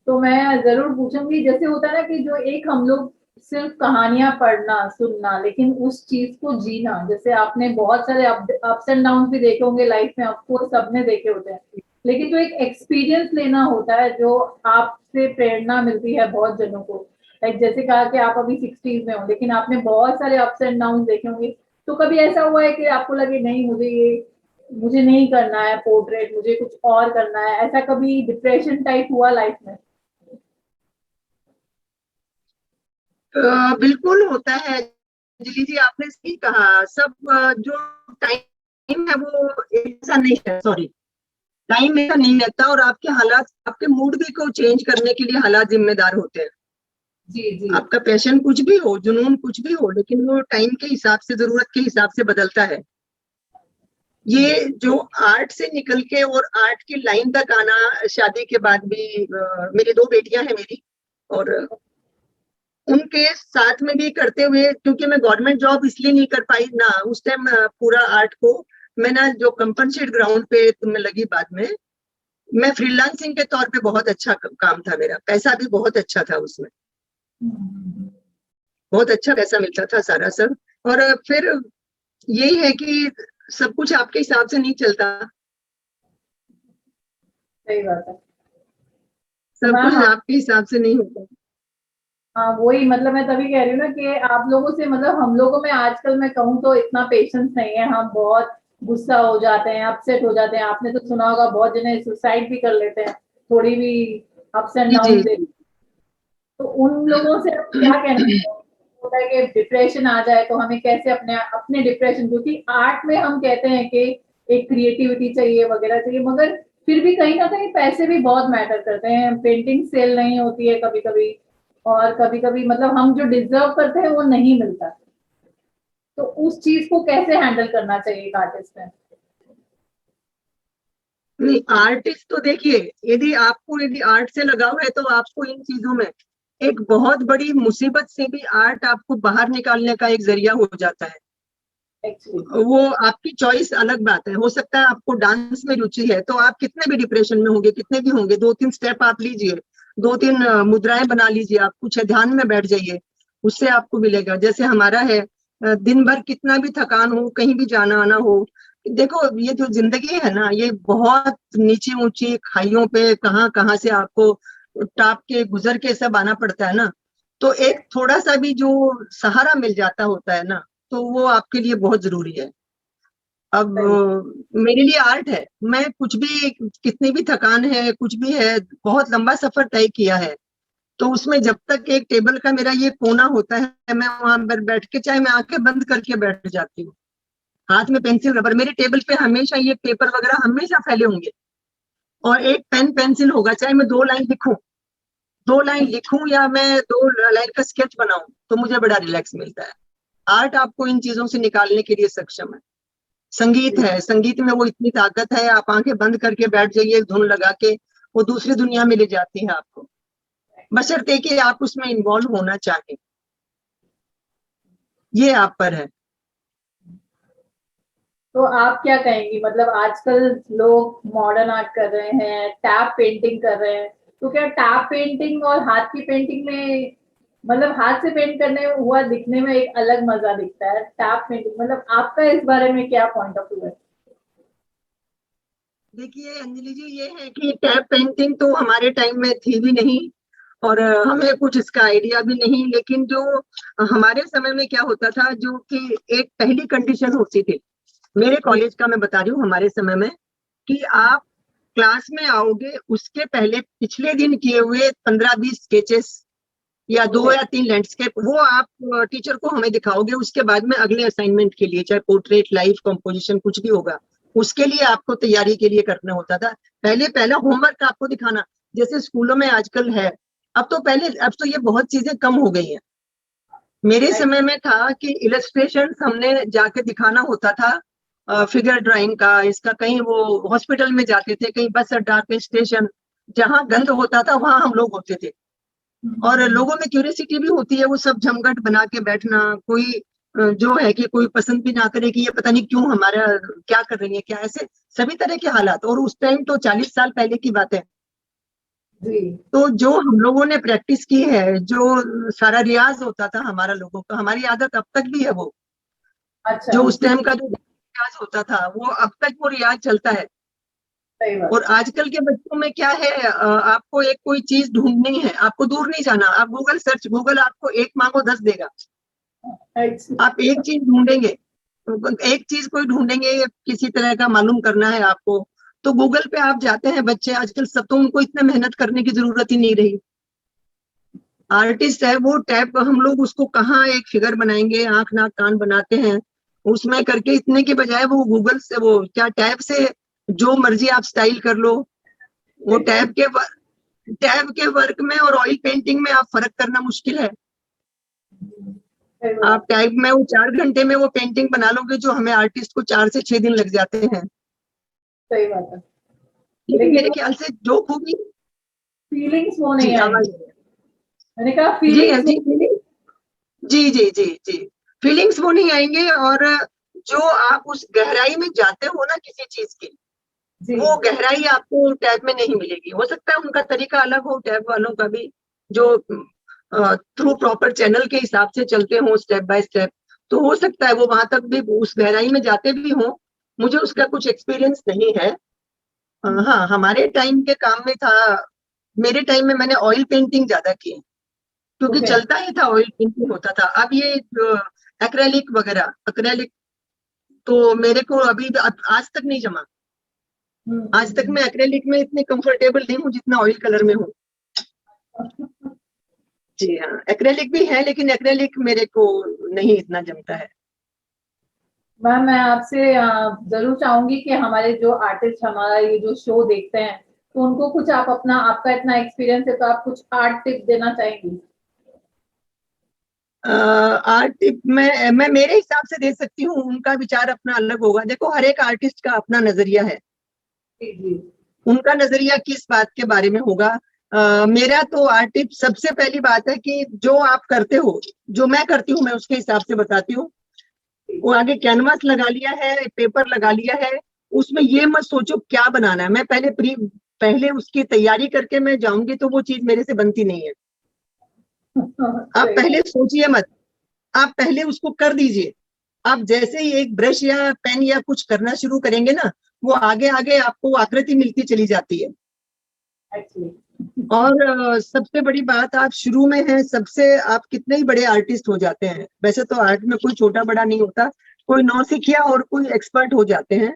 तो मैं जरूर पूछूंगी, जैसे होता है ना कि जो एक हम लोग सिर्फ कहानियां पढ़ना सुनना, लेकिन उस चीज को जीना, जैसे आपने बहुत सारे अप्स एंड डाउन भी देखे होंगे लाइफ में, आपको सबने देखे होते हैं, लेकिन जो एक एक्सपीरियंस लेना होता है, जो आपसे प्रेरणा मिलती है बहुत जनों को, लाइक जैसे कहा कि आप अभी 60s में हो, लेकिन आपने बहुत सारे अप्स एंड डाउन देखे होंगे, तो कभी ऐसा हुआ है कि आपको लगे नहीं मुझे नहीं करना है पोर्ट्रेट, मुझे कुछ और करना है, ऐसा कभी डिप्रेशन टाइप हुआ लाइफ में? बिल्कुल होता है अंजलि जी, आपने सही कहा। सब जो टाइम है वो ऐसा नहीं है, सॉरी, टाइम ऐसा नहीं रहता, और आपके हालात, आपके मूड भी को चेंज करने के लिए हालात जिम्मेदार होते हैं। जी जी। आपका पैशन कुछ भी हो, जुनून कुछ भी हो, लेकिन वो टाइम के हिसाब से, जरूरत के हिसाब से बदलता है। ये जो आर्ट से निकल के और आर्ट की लाइन तक आना, शादी के बाद भी मेरी 2 बेटियां हैं मेरी, और उनके साथ में भी करते हुए, क्योंकि मैं गवर्नमेंट जॉब इसलिए नहीं कर पाई ना उस टाइम, पूरा आर्ट को मैं ना जो कंपनसेट ग्राउंड पे मैं लगी बाद में, मैं फ्रीलांसिंग के तौर पे बहुत अच्छा काम था मेरा, पैसा भी बहुत अच्छा था उसमें, बहुत अच्छा पैसा मिलता था सारा सब। और फिर यही है कि सब कुछ आपके हिसाब से नहीं चलता, सही बात है। तो सब कुछ मैम, आपके हिसाब से नहीं होता। हाँ वही, मतलब मैं तभी कह रही हूँ ना कि आप लोगों से, मतलब हम लोगों में आजकल मैं कहूँ तो इतना पेशेंस नहीं है, हम बहुत गुस्सा हो जाते हैं, अपसेट हो जाते हैं। आपने तो सुना होगा बहुत जने सुसाइड भी कर लेते हैं थोड़ी भी अप्स एंड जी जी डाउन से। जी। तो उन लोगों से आप क्या कहना चाहेंगे? होता है कि डिप्रेशन आ जाए तो हमें कैसे अपने अपने डिप्रेशन, क्योंकि आर्ट में हम कहते हैं कि एक क्रिएटिविटी चाहिए वगैरह चाहिए, मगर फिर भी कहीं ना कहीं पैसे भी बहुत मैटर करते हैं, पेंटिंग सेल नहीं होती है कभी कभी, और कभी कभी मतलब हम जो डिजर्व करते हैं वो नहीं मिलता। तो उस चीज को कैसे हैंडल करना चाहिए एक आर्टिस्ट में? नहीं, आर्टिस्ट तो देखिए, यदि आर्ट से लगाव है तो आपको इन चीजों में एक बहुत बड़ी मुसीबत से भी आर्ट आपको बाहर निकालने का एक जरिया हो जाता है। एक्चुअली। वो आपकी चॉइस अलग बात है, हो सकता है आपको डांस में रुचि है तो आप कितने भी डिप्रेशन में होंगे, कितने भी होंगे, 2-3 स्टेप आप लीजिए, 2-3 मुद्राएं बना लीजिए, आप कुछ ध्यान में बैठ जाइए, उससे आपको मिलेगा। जैसे हमारा है, दिन भर कितना भी थकान हो, कहीं भी जाना आना हो, देखो ये जो जिंदगी है ना, ये बहुत नीची ऊंची खाइयों पे कहाँ कहाँ से आपको टाप के गुजर के सब आना पड़ता है ना, तो एक थोड़ा सा भी जो सहारा मिल जाता होता है ना, तो वो आपके लिए बहुत जरूरी है। अब सही। मेरे लिए आर्ट है, मैं कुछ भी, कितनी भी थकान है, कुछ भी है, बहुत लंबा सफर तय किया है, तो उसमें जब तक एक टेबल का मेरा ये कोना होता है, मैं वहां पर बैठ के, चाहे मैं आंखें बंद करके बैठ जाती हूँ, हाथ में पेंसिल रबर, मेरे टेबल पे हमेशा ये पेपर वगैरह हमेशा फैले होंगे, और एक पेन पेंसिल होगा, चाहे मैं 2 लाइन लिखूं, 2 लाइन लिखूं या मैं 2 लाइन का स्केच बनाऊं, तो मुझे बड़ा रिलैक्स मिलता है। आर्ट आपको इन चीजों से निकालने के लिए सक्षम है। संगीत है, संगीत में वो इतनी ताकत है, आप आंखें बंद करके बैठ जाइए, धुन लगा के, वो दूसरी दुनिया में ले जाती है आपको, बशर्ते कि आप उसमें इन्वॉल्व होना चाहें, ये आप पर है। तो आप क्या कहेंगी, मतलब आजकल लोग मॉडर्न आर्ट कर रहे हैं, टैप पेंटिंग कर रहे हैं, तो क्या टैप पेंटिंग और हाथ की पेंटिंग में, मतलब हाथ से पेंट करने हुआ दिखने में एक अलग मजा दिखता है, टैप पेंटिंग, मतलब आपका इस बारे में क्या पॉइंट ऑफ व्यू है? देखिए अंजलि जी, ये है कि टैप पेंटिंग तो हमारे टाइम में थी भी नहीं, और हमें कुछ इसका आइडिया भी नहीं, लेकिन जो हमारे समय में क्या होता था, जो कि एक पहली कंडीशन होती थी, मेरे जी। कॉलेज का मैं बता रही हूँ, हमारे समय में, कि आप क्लास में आओगे उसके पहले पिछले दिन किए हुए 15-20 स्केचेस या 2 या 3 लैंडस्केप, वो आप टीचर को हमें दिखाओगे, उसके बाद में अगले असाइनमेंट के लिए, चाहे पोर्ट्रेट, लाइफ कंपोजिशन, कुछ भी होगा, उसके लिए आपको तैयारी के लिए करना होता था। पहले पहला होमवर्क आपको दिखाना, जैसे स्कूलों में आजकल है, अब तो ये बहुत चीजें कम हो गई हैं। मेरे समय में था कि इलस्ट्रेशन हमने जाके दिखाना होता था, फिगर ड्राइंग का, इसका, कहीं वो हॉस्पिटल में जाते थे, कहीं बस अड्डा पे स्टेशन, जहां गंद होता था वहां हम लोग होते थे, और लोगों में क्यूरियोसिटी भी होती है, वो सब जमघट बना के बैठना, कोई जो है कि कोई पसंद भी ना करे कि ये पता नहीं क्यों हमारा क्या कर रही है, क्या ऐसे सभी तरह के हालात। और उस टाइम तो 40 साल पहले की बात है। जी। तो जो हम लोगों ने प्रैक्टिस की है, जो सारा रियाज होता था हमारा लोगों का, हमारी आदत अब तक भी है वो, अच्छा। जो उस टाइम का जो रियाज होता था वो अब तक वो रियाज चलता है। सही बात। और आजकल के बच्चों में क्या है, आपको एक कोई चीज ढूंढनी है, आपको दूर नहीं जाना, आप गूगल सर्च, गूगल आपको एक मांगो 10 देगा। अच्छा। आप एक चीज ढूंढेंगे, एक चीज कोई ढूंढेंगे, किसी तरह का मालूम करना है आपको, तो गूगल पे आप जाते हैं। बच्चे आजकल सब, तो उनको इतना मेहनत करने की जरूरत ही नहीं रही। आर्टिस्ट है वो, टैब हम लोग उसको कहाँ एक फिगर बनाएंगे, आंख नाक कान बनाते हैं उसमें करके, इतने के बजाय वो गूगल से, वो क्या टैब से जो मर्जी आप स्टाइल कर लो। वो टैब के वर्क में और ऑयल पेंटिंग में आप फर्क करना मुश्किल है। सही आप बात। टैब में वो 4 घंटे में वो पेंटिंग बना लोगे, जो हमें आर्टिस्ट को 4 से 6 दिन लग जाते हैं। सही बात है। लेकिन लेकिन मेरे ख्याल से जो खूबी, फीलिंग्स वो जी नहीं आवाज, आएंगी। मैंने कहा जी हाँ फीलिंग्स। जी, जी जी जी जी, फीलिंग्स वो नहीं आएंगे। और जो आप उस गहराई में जाते हो ना किसी चीज की, जी। वो गहराई आपको टैब में नहीं मिलेगी। हो सकता है उनका तरीका अलग हो, टैब वालों का भी, जो थ्रू प्रॉपर चैनल के हिसाब से चलते हो स्टेप बाय स्टेप, तो हो सकता है वो वहां तक भी उस गहराई में जाते भी हो। मुझे उसका कुछ एक्सपीरियंस नहीं है। हाँ, हमारे टाइम के काम में था। मेरे टाइम में मैंने ऑयल पेंटिंग ज्यादा की, क्योंकि ओके। चलता ही था, ऑयल पेंटिंग होता था। अब ये एक्रेलिक वगैरह, एक्रेलिक तो मेरे को अभी आज तक नहीं जमा। आज तक मैं एक्रेलिक में इतने कंफर्टेबल नहीं हूँ जितना ऑयल कलर में हूँ। जी हाँ, एक्रेलिक भी है, लेकिन एक्रेलिक मेरे को नहीं इतना जमता है। मैम मैं आपसे जरूर चाहूंगी कि हमारे जो आर्टिस्ट हमारा ये जो शो देखते हैं, तो उनको कुछ आप अपना, आपका इतना एक्सपीरियंस है तो आप कुछ आर्ट टिप देना चाहेंगी? आर्ट टिप मैं मेरे हिसाब से दे सकती हूँ, उनका विचार अपना अलग होगा। देखो, हर एक आर्टिस्ट का अपना नजरिया है। जी जी। उनका नजरिया किस बात के बारे में होगा। मेरा तो आर्ट टिप सबसे पहली बात है कि जो आप करते हो, जो मैं करती हूँ, मैं उसके हिसाब से बताती हूँ। वो आगे कैनवास लगा लिया है, पेपर लगा लिया है, उसमें ये मत सोचो क्या बनाना है। मैं पहले उसकी तैयारी करके मैं जाऊंगी तो वो चीज मेरे से बनती नहीं है। आप सही पहले बात। सोचिए मत, आप पहले उसको कर दीजिए। आप जैसे ही एक ब्रश या पेन या कुछ करना शुरू करेंगे ना, वो आगे आगे आपको आकृति मिलती चली जाती है। एक्चुअली। और सबसे बड़ी बात, आप शुरू में हैं, सबसे आप कितने ही बड़े आर्टिस्ट हो जाते हैं, वैसे तो आर्ट में कोई छोटा बड़ा नहीं होता, कोई नौसिखिया और कोई एक्सपर्ट हो जाते हैं।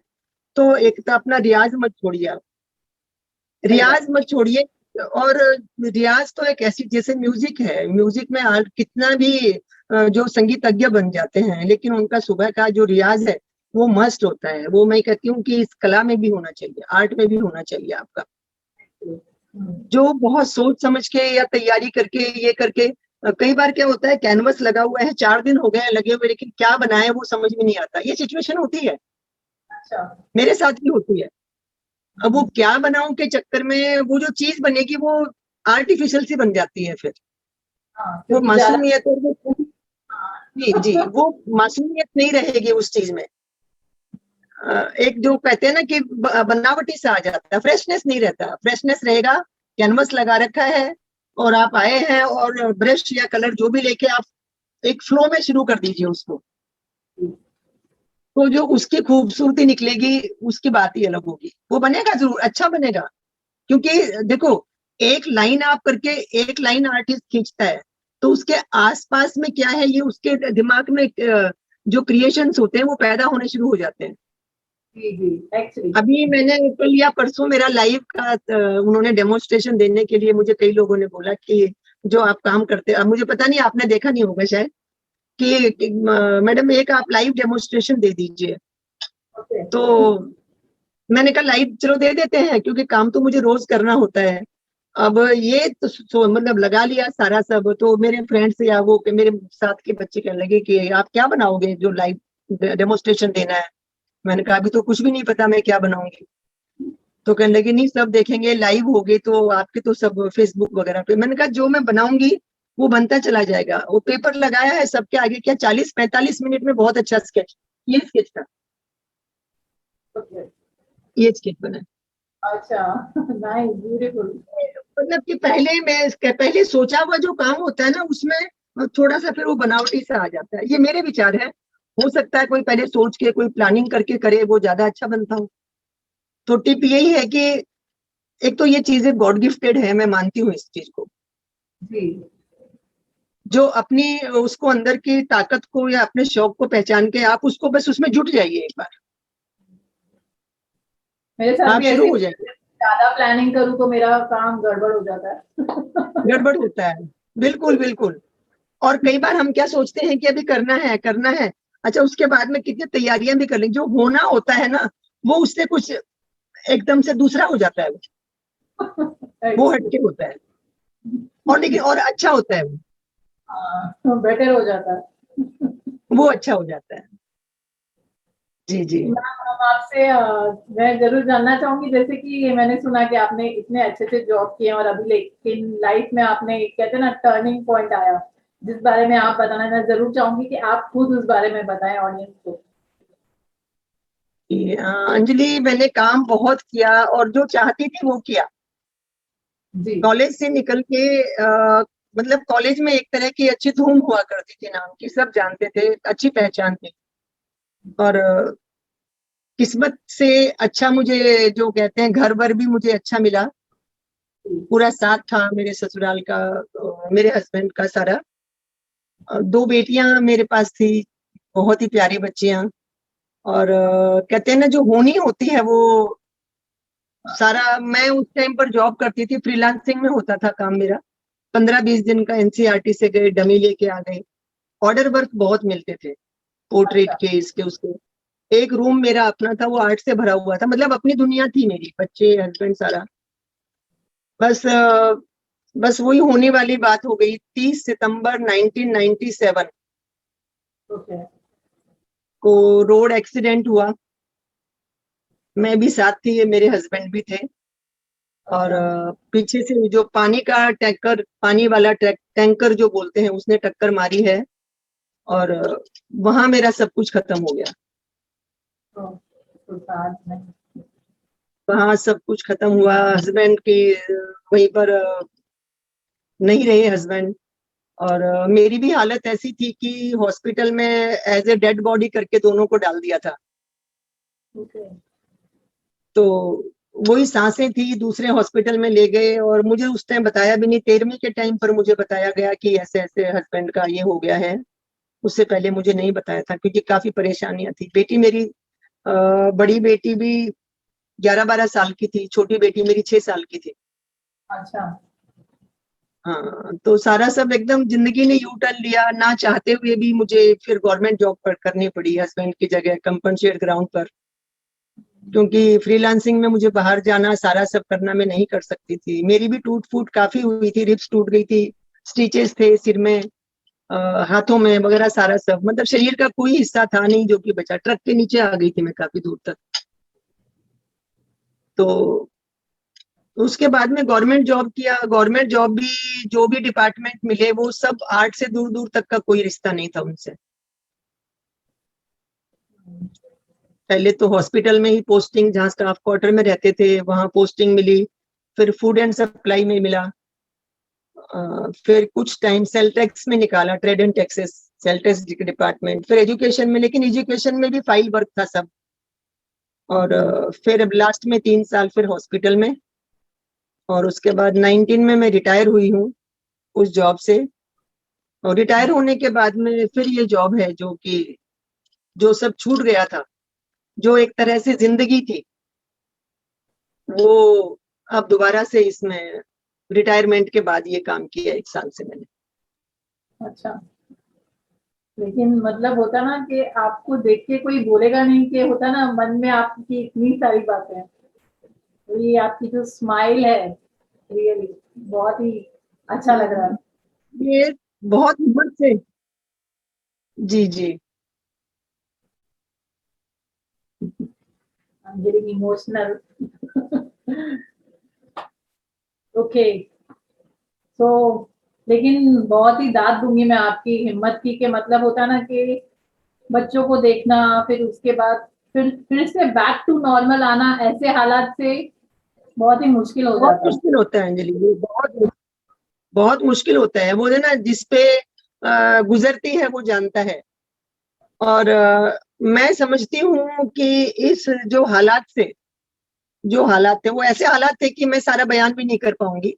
तो एक तो अपना रियाज मत छोड़िए आप, सही बात। रियाज मत छोड़िए। और रियाज तो एक ऐसी, जैसे म्यूजिक है, म्यूजिक में आर्ट कितना भी जो संगीतज्ञ बन जाते हैं, लेकिन उनका सुबह का जो रियाज है वो मस्ट होता है। वो मैं कहती हूँ कि इस कला में भी होना चाहिए, आर्ट में भी होना चाहिए आपका। जो बहुत सोच समझ के या तैयारी करके ये करके, कई बार क्या होता है, कैनवस लगा हुआ है, 4 दिन हो गए लगे हुए, लेकिन क्या बनाए वो समझ में नहीं आता। ये सिचुएशन होती है, अच्छा। मेरे साथ भी होती है। अब वो क्या बनाऊं के चक्कर में वो जो चीज बनेगी वो आर्टिफिशियल सी बन जाती है फिर। हाँ, वो क्योंकि ज्यादा। मासूमियत और वो, जी जी, वो मासूमियत नहीं रहेगी उस चीज में। एक जो कहते हैं ना कि बनावटी सा आ जाता है, फ्रेशनेस नहीं रहता। फ्रेशनेस रहेगा, कैनवस लगा रखा है और आप आए हैं, और ब्रश या कलर जो भी लेके आप एक फ्लो में शुरू कर दीजिए उसको, तो जो उसकी खूबसूरती निकलेगी उसकी बात ही अलग होगी। वो बनेगा जरूर, अच्छा बनेगा। क्योंकि देखो, एक लाइन आप करके, एक लाइन आर्टिस्ट खींचता है, तो उसके आसपास में क्या है, ये उसके दिमाग में जो क्रिएशंस होते हैं वो पैदा होने शुरू हो जाते हैं। जी जी। एक्चुअली। अभी मैंने कल या परसों मेरा लाइव का उन्होंने डेमोन्स्ट्रेशन देने के लिए मुझे कई लोगों ने बोला कि जो आप काम करते हैं, अब मुझे पता नहीं, आपने देखा नहीं होगा शायद, कि मैडम एक आप लाइव डेमोन्स्ट्रेशन दे दीजिए। ओके। तो मैंने कहा लाइव चलो दे देते हैं, क्योंकि काम तो मुझे रोज करना होता है। अब ये तो मतलब लगा लिया सारा सब, तो मेरे फ्रेंड्स या वो मेरे साथ के बच्चे कहने लगे कि आप क्या बनाओगे जो लाइव डेमोन्स्ट्रेशन देना है। मैंने कहा अभी तो कुछ भी नहीं पता मैं क्या बनाऊंगी। तो कहने लगे नहीं, सब देखेंगे, लाइव होगे तो आपके तो सब फेसबुक वगैरह पे। मैंने कहा जो मैं बनाऊंगी वो बनता चला जाएगा। वो पेपर लगाया है सबके आगे, क्या 40-45 मिनट में बहुत अच्छा स्केच, ये स्केच था, Okay. ये स्केच बना। अच्छा, नाइस, ब्यूटीफुल। मतलब कि पहले सोचा हुआ जो काम होता है ना, उसमें थोड़ा सा फिर वो बनावटी सा आ जाता है। ये मेरे विचार है, हो सकता है कोई पहले सोच के कोई प्लानिंग करके करे, वो ज्यादा अच्छा बनता हो। तो टिप यही है कि एक तो ये चीजें गॉड गिफ्टेड है, मैं मानती हूँ इस चीज को। जी, जो अपनी उसको अंदर की ताकत को या अपने शौक को पहचान के आप उसको बस उसमें जुट जाइए, एक बार मेरे साथ आप भी शुरू ऐसे हो जाएंगे। ज्यादा प्लानिंग करूँ तो मेरा काम गड़बड़ हो जाता है। गड़बड़ होता है, बिल्कुल बिल्कुल। और कई बार हम क्या सोचते हैं कि अभी करना है करना है, अच्छा उसके बाद में कितनी तैयारियां भी कर लेंगे, जो होना होता है ना वो उससे कुछ एकदम से दूसरा हो जाता है, वो हटके होता है, और लेकिन और अच्छा होता है, बेटर हो जाता है। वो अच्छा हो जाता है। जी जी। मैम, हम आपसे मैं जरूर जानना चाहूंगी, जैसे कि मैंने सुना कि आपने इतने अच्छे से जॉब किए और अभी लेकिन लाइफ में आपने कहते हैं ना टर्निंग पॉइंट आया, जिस बारे में आप बताना, मैं जरूर चाहूंगी कि आप खुद उस बारे में बताएं ऑडियंस को। अंजलि, मैंने काम बहुत किया और जो चाहती थी वो किया। जी। कॉलेज से निकल के मतलब कॉलेज में एक तरह की अच्छी धूम हुआ करती थी, नाम की सब जानते थे, अच्छी पहचान थी। और किस्मत से अच्छा, मुझे जो कहते हैं घर वर भी मुझे अच्छा मिला, पूरा साथ था मेरे ससुराल का, मेरे हस्बैंड का सारा। 2 बेटियां मेरे पास थी, बहुत ही प्यारी बच्चियां। और कहते हैं ना जो होनी होती है वो सारा। मैं उस टाइम पर जॉब करती थी, फ्रीलांसिंग में होता था काम मेरा। 15-20 दिन का एनसीईआरटी से गए, डमी लेके आ गए। ऑर्डर वर्क बहुत मिलते थे, पोर्ट्रेट अच्छा। के, इसके उसके। एक रूम मेरा अपना था, वो आर्ट से भरा हुआ था, मतलब अपनी दुनिया थी मेरी, बच्चे हस्बैंड सारा। बस बस वही होने वाली बात हो गई। 30 सितंबर 1997 ओके। को रोड एक्सीडेंट हुआ। मैं भी साथ थी, मेरे हस्बैंड भी थे। और अच्छा। पीछे से जो पानी का टैंकर, पानी वाला टैंकर जो बोलते हैं, उसने टक्कर मारी है। और वहां मेरा सब कुछ खत्म हो गया। तो साथ में। वहां सब कुछ खत्म हुआ। हस्बैंड की वहीं पर नहीं रहे हस्बैंड। और मेरी भी हालत ऐसी थी कि हॉस्पिटल में एज ए डेड बॉडी करके दोनों को डाल दिया था। ओके। तो वही सांसें थी, दूसरे हॉस्पिटल में ले गए और मुझे उस टाइम बताया भी नहीं। 13वीं के टाइम पर मुझे बताया गया कि ऐसे ऐसे हस्बैंड का ये हो गया है। उससे पहले मुझे नहीं बताया था, क्योंकि काफी परेशानियां थी। बेटी मेरी बड़ी बेटी भी 11-12 साल की थी, छोटी बेटी मेरी 6 साल की थी। अच्छा। हाँ, तो सारा सब एकदम जिंदगी ने यू टर्न लिया, ना चाहते हुए भी मुझे फिर गवर्नमेंट जॉब पर करनी पड़ी हस्बैंड की जगह, कंपनसेट ग्राउंड पर। क्योंकि फ्रीलांसिंग में मुझे बाहर जाना, सारा सब करना मैं नहीं कर सकती थी। मेरी भी टूट फूट काफी हुई थी, रिब्स टूट गई थी, स्टिचेस थे सिर में, हाथों में वगैरह, सारा सब, मतलब शरीर का कोई हिस्सा था नहीं जो कि बचा। ट्रक के नीचे आ गई थी मैं काफी दूर तक। तो उसके बाद में गवर्नमेंट जॉब किया। गवर्नमेंट जॉब भी, जो भी डिपार्टमेंट मिले, वो सब आर्ट से दूर दूर तक का कोई रिश्ता नहीं था उनसे। पहले तो हॉस्पिटल में ही पोस्टिंग, जहाँ स्टाफ क्वार्टर में रहते थे वहां पोस्टिंग मिली। फिर फूड एंड सप्लाई में मिला। फिर कुछ टाइम सेल टैक्स में निकाला, trade and taxes, sale tax department. फिर एजुकेशन में, लेकिन एजुकेशन में भी फाइल वर्क था सब। और फिर अब लास्ट में 3 साल फिर हॉस्पिटल में। और उसके बाद 19 में मैं रिटायर हुई हूँ उस जॉब से। और रिटायर होने के बाद में फिर ये जॉब है, जो कि जो सब छूट गया था, जो एक तरह से जिंदगी थी, वो अब दोबारा से इसमें रिटायरमेंट के बाद ये काम किया 1 साल से मैंने। अच्छा, लेकिन मतलब होता ना कि आपको देख के कोई बोलेगा नहीं, कि होता ना मन में आपकी इतनी सारी बातें हैं। तो ये आपकी जो स्माइल है, रियली बहुत ही अच्छा लग रहा है। ये बहुत हिम्मत से। जी जी। I'm getting emotional. Okay, so लेकिन बहुत ही दाद दूंगी मैं आपकी हिम्मत की, के मतलब होता ना कि बच्चों को देखना, फिर उसके बाद फिर से बैक टू नॉर्मल आना ऐसे हालात से बहुत ही मुश्किल हो बहुत जाता है। मुश्किल होता है अंजलि, ये बहुत मुश्किल होता है। वो है ना, जिसपे गुजरती है वो जानता है। और मैं समझती हूँ कि इस जो हालात थे वो ऐसे हालात थे कि मैं सारा बयान भी नहीं कर पाऊंगी।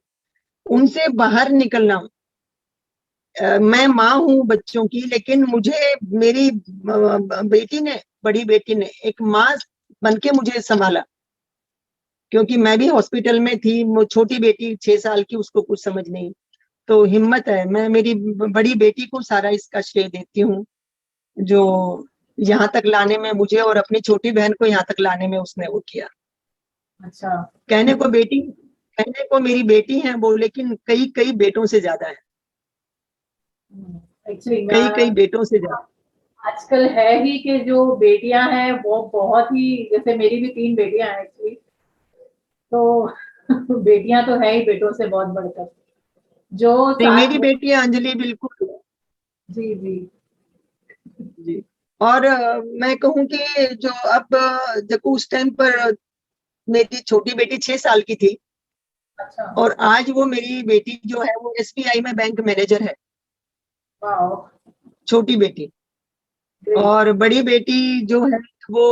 उनसे बाहर निकलना, मैं माँ हूँ बच्चों की, लेकिन मुझे मेरी बेटी ने, बड़ी बेटी ने एक माँ बन के मुझे संभाला, क्योंकि मैं भी हॉस्पिटल में थी। वो छोटी बेटी 6 साल की, उसको कुछ समझ नहीं। तो हिम्मत है, मैं मेरी बड़ी बेटी को सारा इसका श्रेय देती हूँ, जो यहाँ तक लाने में मुझे और अपनी छोटी बहन को यहाँ तक लाने में उसने वो किया। अच्छा। कहने को बेटी, कहने को मेरी बेटी है वो, लेकिन कई कई बेटों से ज्यादा है, एक्चुअली कई कई बेटों से ज्यादा। आजकल है ही कि जो बेटियां हैं वो बहुत ही, जैसे मेरी भी 3 बेटियां हैं एक्चुअली, तो बेटियां तो है ही बेटों से बहुत बढ़कर, जो नहीं, साथ मेरी बेटी है अंजलि, बिल्कुल। जी जी। जी। और मैं कहूँ कि जो अब जब उस टाइम पर मेरी छोटी बेटी 6 साल की थी, अच्छा। और आज वो मेरी बेटी जो है वो एसबीआई में बैंक मैनेजर है, वाओ। छोटी बेटी। ग्रेट। और बड़ी बेटी जो है वो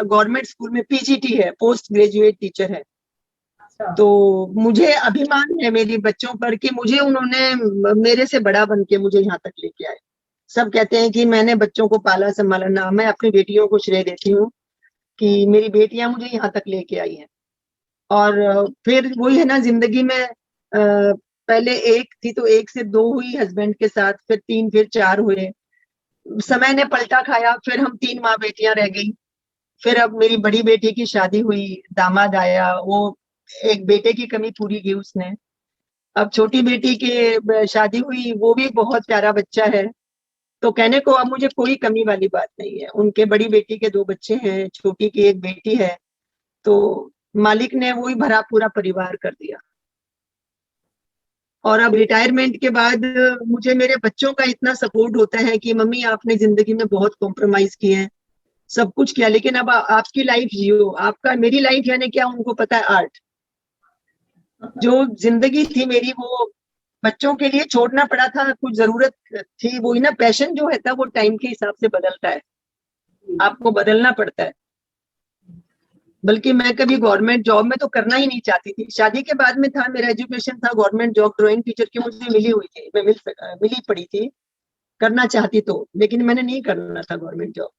गवर्नमेंट स्कूल में पीजीटी है, पोस्ट ग्रेजुएट टीचर है। अच्छा। तो मुझे अभिमान है मेरी बच्चों पर कि मुझे उन्होंने मेरे से बड़ा बन के मुझे यहाँ तक लेके आए। सब कहते हैं कि मैंने बच्चों को पाला संभाला, ना, मैं अपनी बेटियों को श्रेय देती हूँ कि मेरी बेटियां मुझे यहाँ तक लेके आई हैं। और फिर वही है ना जिंदगी में, पहले एक थी तो एक से दो हुई हस्बैंड के साथ, फिर तीन, फिर चार हुए। समय ने पलटा खाया, फिर हम तीन माँ बेटियां रह गई। फिर अब मेरी बड़ी बेटी की शादी हुई, दामाद आया, वो एक बेटे की कमी पूरी की उसने। अब छोटी बेटी की शादी हुई, वो भी बहुत प्यारा बच्चा है। तो कहने को अब मुझे कोई कमी वाली बात नहीं है। उनके बड़ी बेटी के 2 बच्चे हैं, छोटी की एक बेटी है। तो मालिक ने वही भरा पूरा परिवार कर दिया। और अब रिटायरमेंट के बाद मुझे मेरे बच्चों का इतना सपोर्ट होता है कि मम्मी आपने जिंदगी में बहुत कॉम्प्रोमाइज किए हैं, सब कुछ किया, लेकिन अब आपकी लाइफ जियो। आपका, मेरी लाइफ यानी क्या, उनको पता है, आर्ट। जो जिंदगी थी मेरी वो बच्चों के लिए छोड़ना पड़ा था, कुछ जरूरत थी। वो ना पैशन जो है था वो टाइम के हिसाब से बदलता है, आपको बदलना पड़ता है। बल्कि मैं कभी गवर्नमेंट जॉब में तो करना ही नहीं चाहती थी। शादी के बाद में था, मेरा एजुकेशन था गवर्नमेंट जॉब, ड्राइंग टीचर की मुझे मिली हुई थी, मैं मिली पड़ी थी, करना चाहती तो, लेकिन मैंने नहीं करना था गवर्नमेंट जॉब।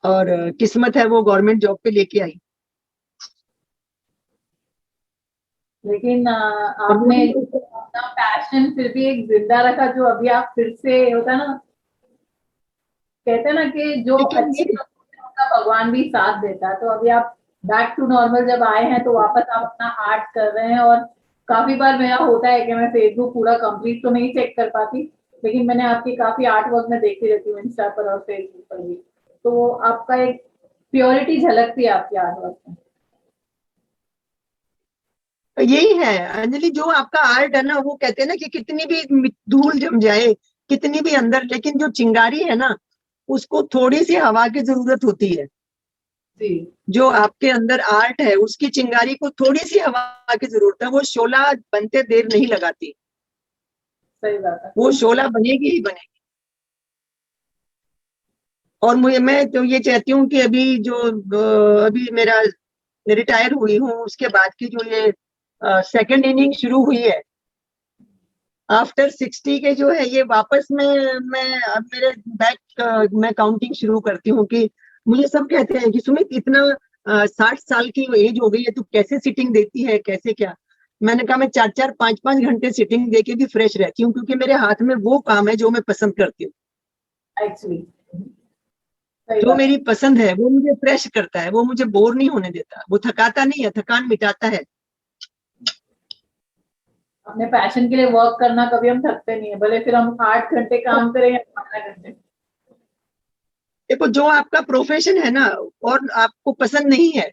और किस्मत है वो गवर्नमेंट जॉब पे लेके आई। लेकिन और वो आपने अपना पैशन फिर भी एक जिंदा रखा, जो अभी आप फिर से होता ना, कहते हैं ना कि जो लेकिन अच्छे लोग हैं, उनका भगवान भी साथ देता है। तो अभी आप बैक टू नॉर्मल जब आए हैं तो वापस आप अपना आर्ट कर रहे हैं। और काफी बार मेरा होता है कि मैं फेसबुक पूरा कंप्लीट तो नहीं चेक कर पाती, लेकिन मैंने आपकी काफी आर्ट वर्क में देखती रहती हूँ इंस्टा पर और फेसबुक पर भी। तो आपका एक प्योरिटी झलकती है आपकी आर्ट वर्क में। यही है अंजलि, जो आपका आर्ट है ना, वो कहते हैं ना कि कितनी भी धूल जम जाए, कितनी भी अंदर, लेकिन जो चिंगारी है ना, उसको थोड़ी सी हवा की जरूरत होती है। जी। जो आपके अंदर आर्ट है उसकी चिंगारी को थोड़ी सी हवा की जरूरत है, वो शोला बनते देर नहीं लगाती, सही बात है। वो शोला बनेगी ही बनेगी। और मैं तो ये चाहती हूँ कि अभी जो अभी मेरा रिटायर हुई हूँ उसके बाद की जो ये सेकंड इनिंग शुरू हुई है आफ्टर 60 के, जो है ये वापस में, मैं अब मेरे बैक मैं काउंटिंग शुरू करती हूँ कि मुझे सब कहते हैं कि सुमित इतना 60 साल की एज हो गई है, तू कैसे सिटिंग देती है, कैसे क्या। मैंने कहा मैं 4-4, 5-5 घंटे सिटिंग देके भी फ्रेश रहती हूँ, क्योंकि मेरे हाथ में वो काम है जो मैं पसंद करती हूँ। एक्चुअली सही जो बात है। मेरी पसंद है वो मुझे फ्रेश करता है, वो मुझे बोर नहीं होने देता, वो थकाता नहीं है, थकान मिटाता है। अपने पैशन के लिए वर्क करना कभी हम थकते नहीं है, भले फिर हम 8 घंटे काम करें या 12 घंटे। देखो, जो आपका प्रोफेशन है ना और आपको पसंद नहीं है,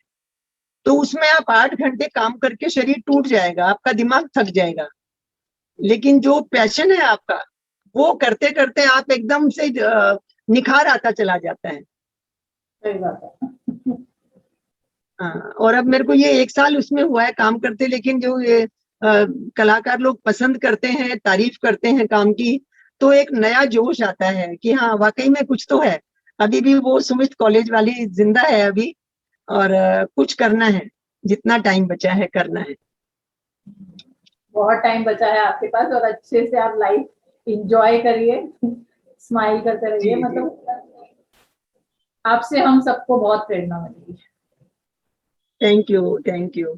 तो उसमें आप 8 घंटे काम करके शरीर टूट जाएगा, आपका दिमाग थक जाएगा। लेकिन जो पैशन है आपका, वो करते करते आप एकदम से निखार आता चला जाता है। सही बात है। हाँ, और अब मेरे को ये 1 साल उसमें हुआ है काम करते, लेकिन जो ये कलाकार लोग पसंद करते हैं, तारीफ करते हैं काम की, तो एक नया जोश आता है कि हाँ वाकई में कुछ तो है। अभी भी वो सुमित कॉलेज वाली जिंदा है अभी, और कुछ करना है, जितना टाइम बचा है करना है। बहुत टाइम बचा है आपके पास और अच्छे से आप लाइफ इंजॉय करिए, स्माइल करते जी रहिए। जी। मतलब आपसे हम सबको बहुत प्रेरणा मिलेगी। Thank you, thank you.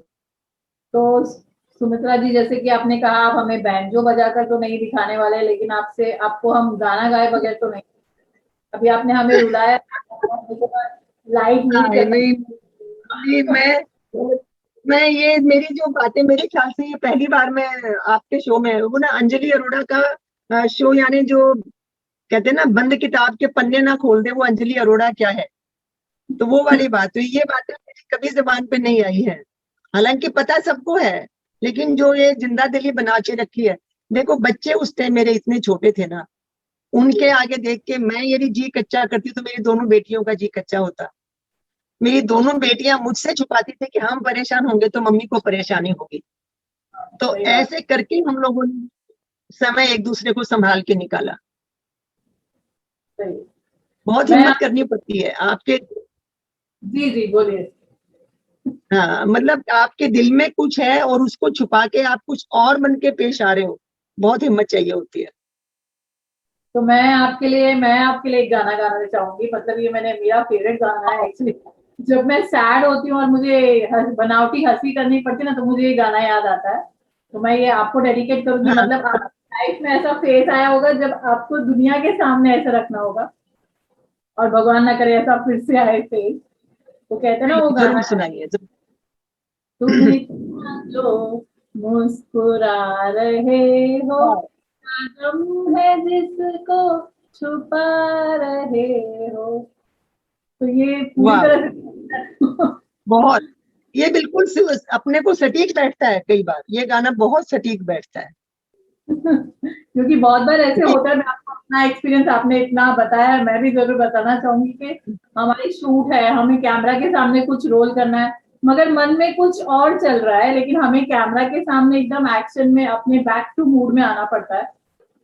तो सुमित्रा जी, जैसे कि आपने कहा आप हमें बैंजो बजाकर तो नहीं दिखाने वाले, लेकिन आपसे आपको हम गाना गाए बगैर तो नहीं। अभी आपने हमें रुलाया, लाइट हाँ, नहीं करना। नहीं नहीं, मैं ये मेरी जो बातें, मेरे ख्याल से ये पहली बार मैं आपके शो में, वो ना अंजलि अरोड़ा का शो, यानी जो कहते हैं ना बंद किताब के पन्ने ना खोल दे वो अंजलि अरोड़ा क्या है, तो वो वाली बात हुई। ये बातें मेरी कभी जबान पे नहीं आई है, हालांकि पता सबको है, लेकिन जो ये जिंदा दिली बना के रखी है। देखो बच्चे उस टाइम मेरे इतने छोटे थे ना, उनके आगे देख के मैं यदि जी कच्चा करती तो मेरी दोनों बेटियों का जी कच्चा होता। मेरी दोनों बेटियां मुझसे छुपाती थी कि हम परेशान होंगे तो मम्मी को परेशानी होगी। तो सही बात। ऐसे करके हम लोगों ने समय एक दूसरे को संभाल के निकाला। सही। बहुत मैं हिम्मत करनी पड़ती है आपके। जी जी बोलिए। हाँ, मतलब आपके दिल में कुछ है और उसको छुपा के आप कुछ और बन के पेश आ रहे हो, बहुत हिम्मत चाहिए होती है। तो मैं आपके लिए एक गाना गाना चाहूंगी। मतलब ये मेरा फेवरेट गाना है एक्चुअली। जब मैं सैड होती हूँ और मुझे बनावटी हंसी करनी पड़ती है ना, तो मुझे ये गाना याद आता है। तो मैं ये आपको डेडिकेट करूंगी। हाँ मतलब आपकी लाइफ में ऐसा फेस आया होगा जब आपको दुनिया के सामने ऐसा रखना होगा, और भगवान ना करे ऐसा फिर से आए फेस। तो कहते हैं ना वो जरूर गाना, सुनाइए जरूर। तुम इतना जो मुस्कुरा रहे हो, हाँ, गम है जिसको छुपा रहे हो। तो ये पूरी वाह तरह वाह, से बहुत, ये बिल्कुल अपने को सटीक बैठता है, कई बार ये गाना बहुत सटीक बैठता है। क्योंकि बहुत बार ऐसे होता है। मैं आपको अपना एक्सपीरियंस, आपने इतना बताया, मैं भी जरूर बताना चाहूंगी कि हमारी शूट है, हमें कैमरा के सामने कुछ रोल करना है, मगर मन में कुछ और चल रहा है, लेकिन हमें कैमरा के सामने एकदम एक्शन में अपने बैक टू मूड में आना पड़ता है।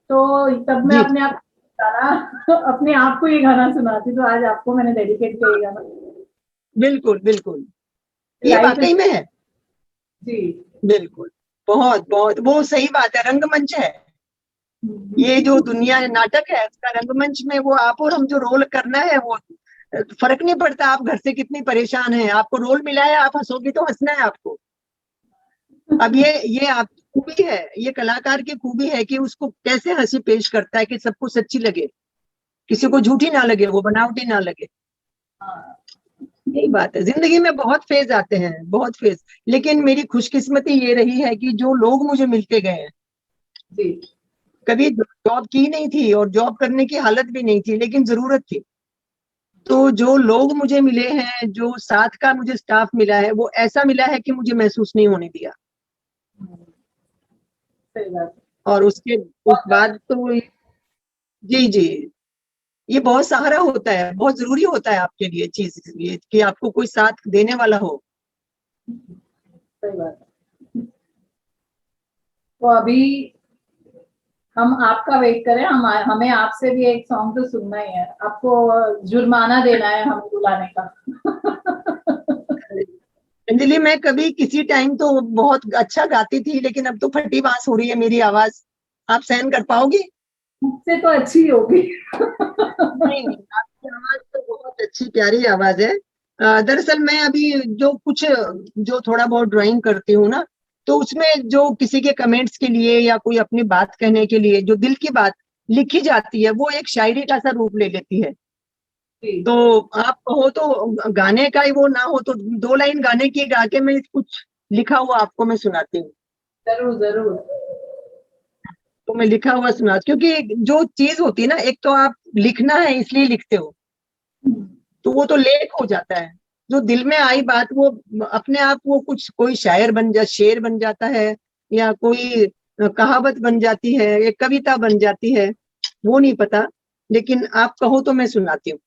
तो तब मैं जी अपने आप गाना अपने आप को ये गाना सुनाती। तो आज आपको मैंने डेडिकेट किया ये गाना। बिल्कुल बिल्कुल, ये लाइफ वाकई में है। जी। बिल्कुल, बहुत बहुत वो सही बात है, रंगमंच है। ये जो दुनिया नाटक है उसका रंगमंच में वो आप और हम जो रोल करना है, वो फर्क नहीं पड़ता आप घर से कितनी परेशान हैं, आपको रोल मिला है, आप हंसोगी तो हंसना है आपको। अब ये आपकी खूबी है, ये कलाकार की खूबी है कि उसको कैसे हंसी पेश करता है कि सबको सच्ची लगे, किसी को झूठी ना लगे, वो बनावटी ना लगे। हाँ, यही बात है, जिंदगी में बहुत फेज आते हैं, बहुत फेज। लेकिन मेरी खुशकिस्मती ये रही है कि जो लोग मुझे मिलते गए हैं, जी। कभी जॉब की नहीं थी और जॉब करने की हालत भी नहीं थी, लेकिन जरूरत थी। तो जो लोग मुझे मिले हैं, जो साथ का मुझे स्टाफ मिला है, वो ऐसा मिला है कि मुझे महसूस नहीं होने दिया। सही बात है। और उसके उस बाद तो जी जी, ये बहुत सहारा होता है, बहुत जरूरी होता है आपके लिए चीज, ये कि आपको कोई साथ देने वाला हो। सही बात है। तो अभी हम आपका वेट करें। हमें आपसे भी एक सॉन्ग तो सुनना ही है। आपको जुर्माना देना है हमें बुलाने का। अंजलि, मैं कभी किसी टाइम तो बहुत अच्छा गाती थी, लेकिन अब तो फटी बांस हो रही है मेरी आवाज, आप सहन कर पाओगी? मुझसे तो अच्छी होगी। नहीं नहीं, आपकी आवाज तो बहुत अच्छी प्यारी आवाज है। दरअसल मैं अभी जो कुछ जो थोड़ा बहुत ड्राइंग करती हूँ ना, तो उसमें जो किसी के कमेंट्स के लिए या कोई अपनी बात कहने के लिए जो दिल की बात लिखी जाती है, वो एक शायरी का सा रूप ले लेती है। जी। तो आप कहो तो गाने का ही वो ना हो तो 2 लाइन गाने की गा के मैं कुछ लिखा हुआ आपको मैं सुनाती हूँ। जरूर जरूर। तो मैं लिखा हुआ सुना, क्योंकि जो चीज होती है ना, एक तो आप लिखना है इसलिए लिखते हो, तो वो तो लेख हो जाता है। जो दिल में आई बात वो अपने आप वो कुछ कोई शायर बन जा शेर बन जाता है, या कोई कहावत बन जाती है, एक कविता बन जाती है, वो नहीं पता, लेकिन आप कहो तो मैं सुनाती हूँ।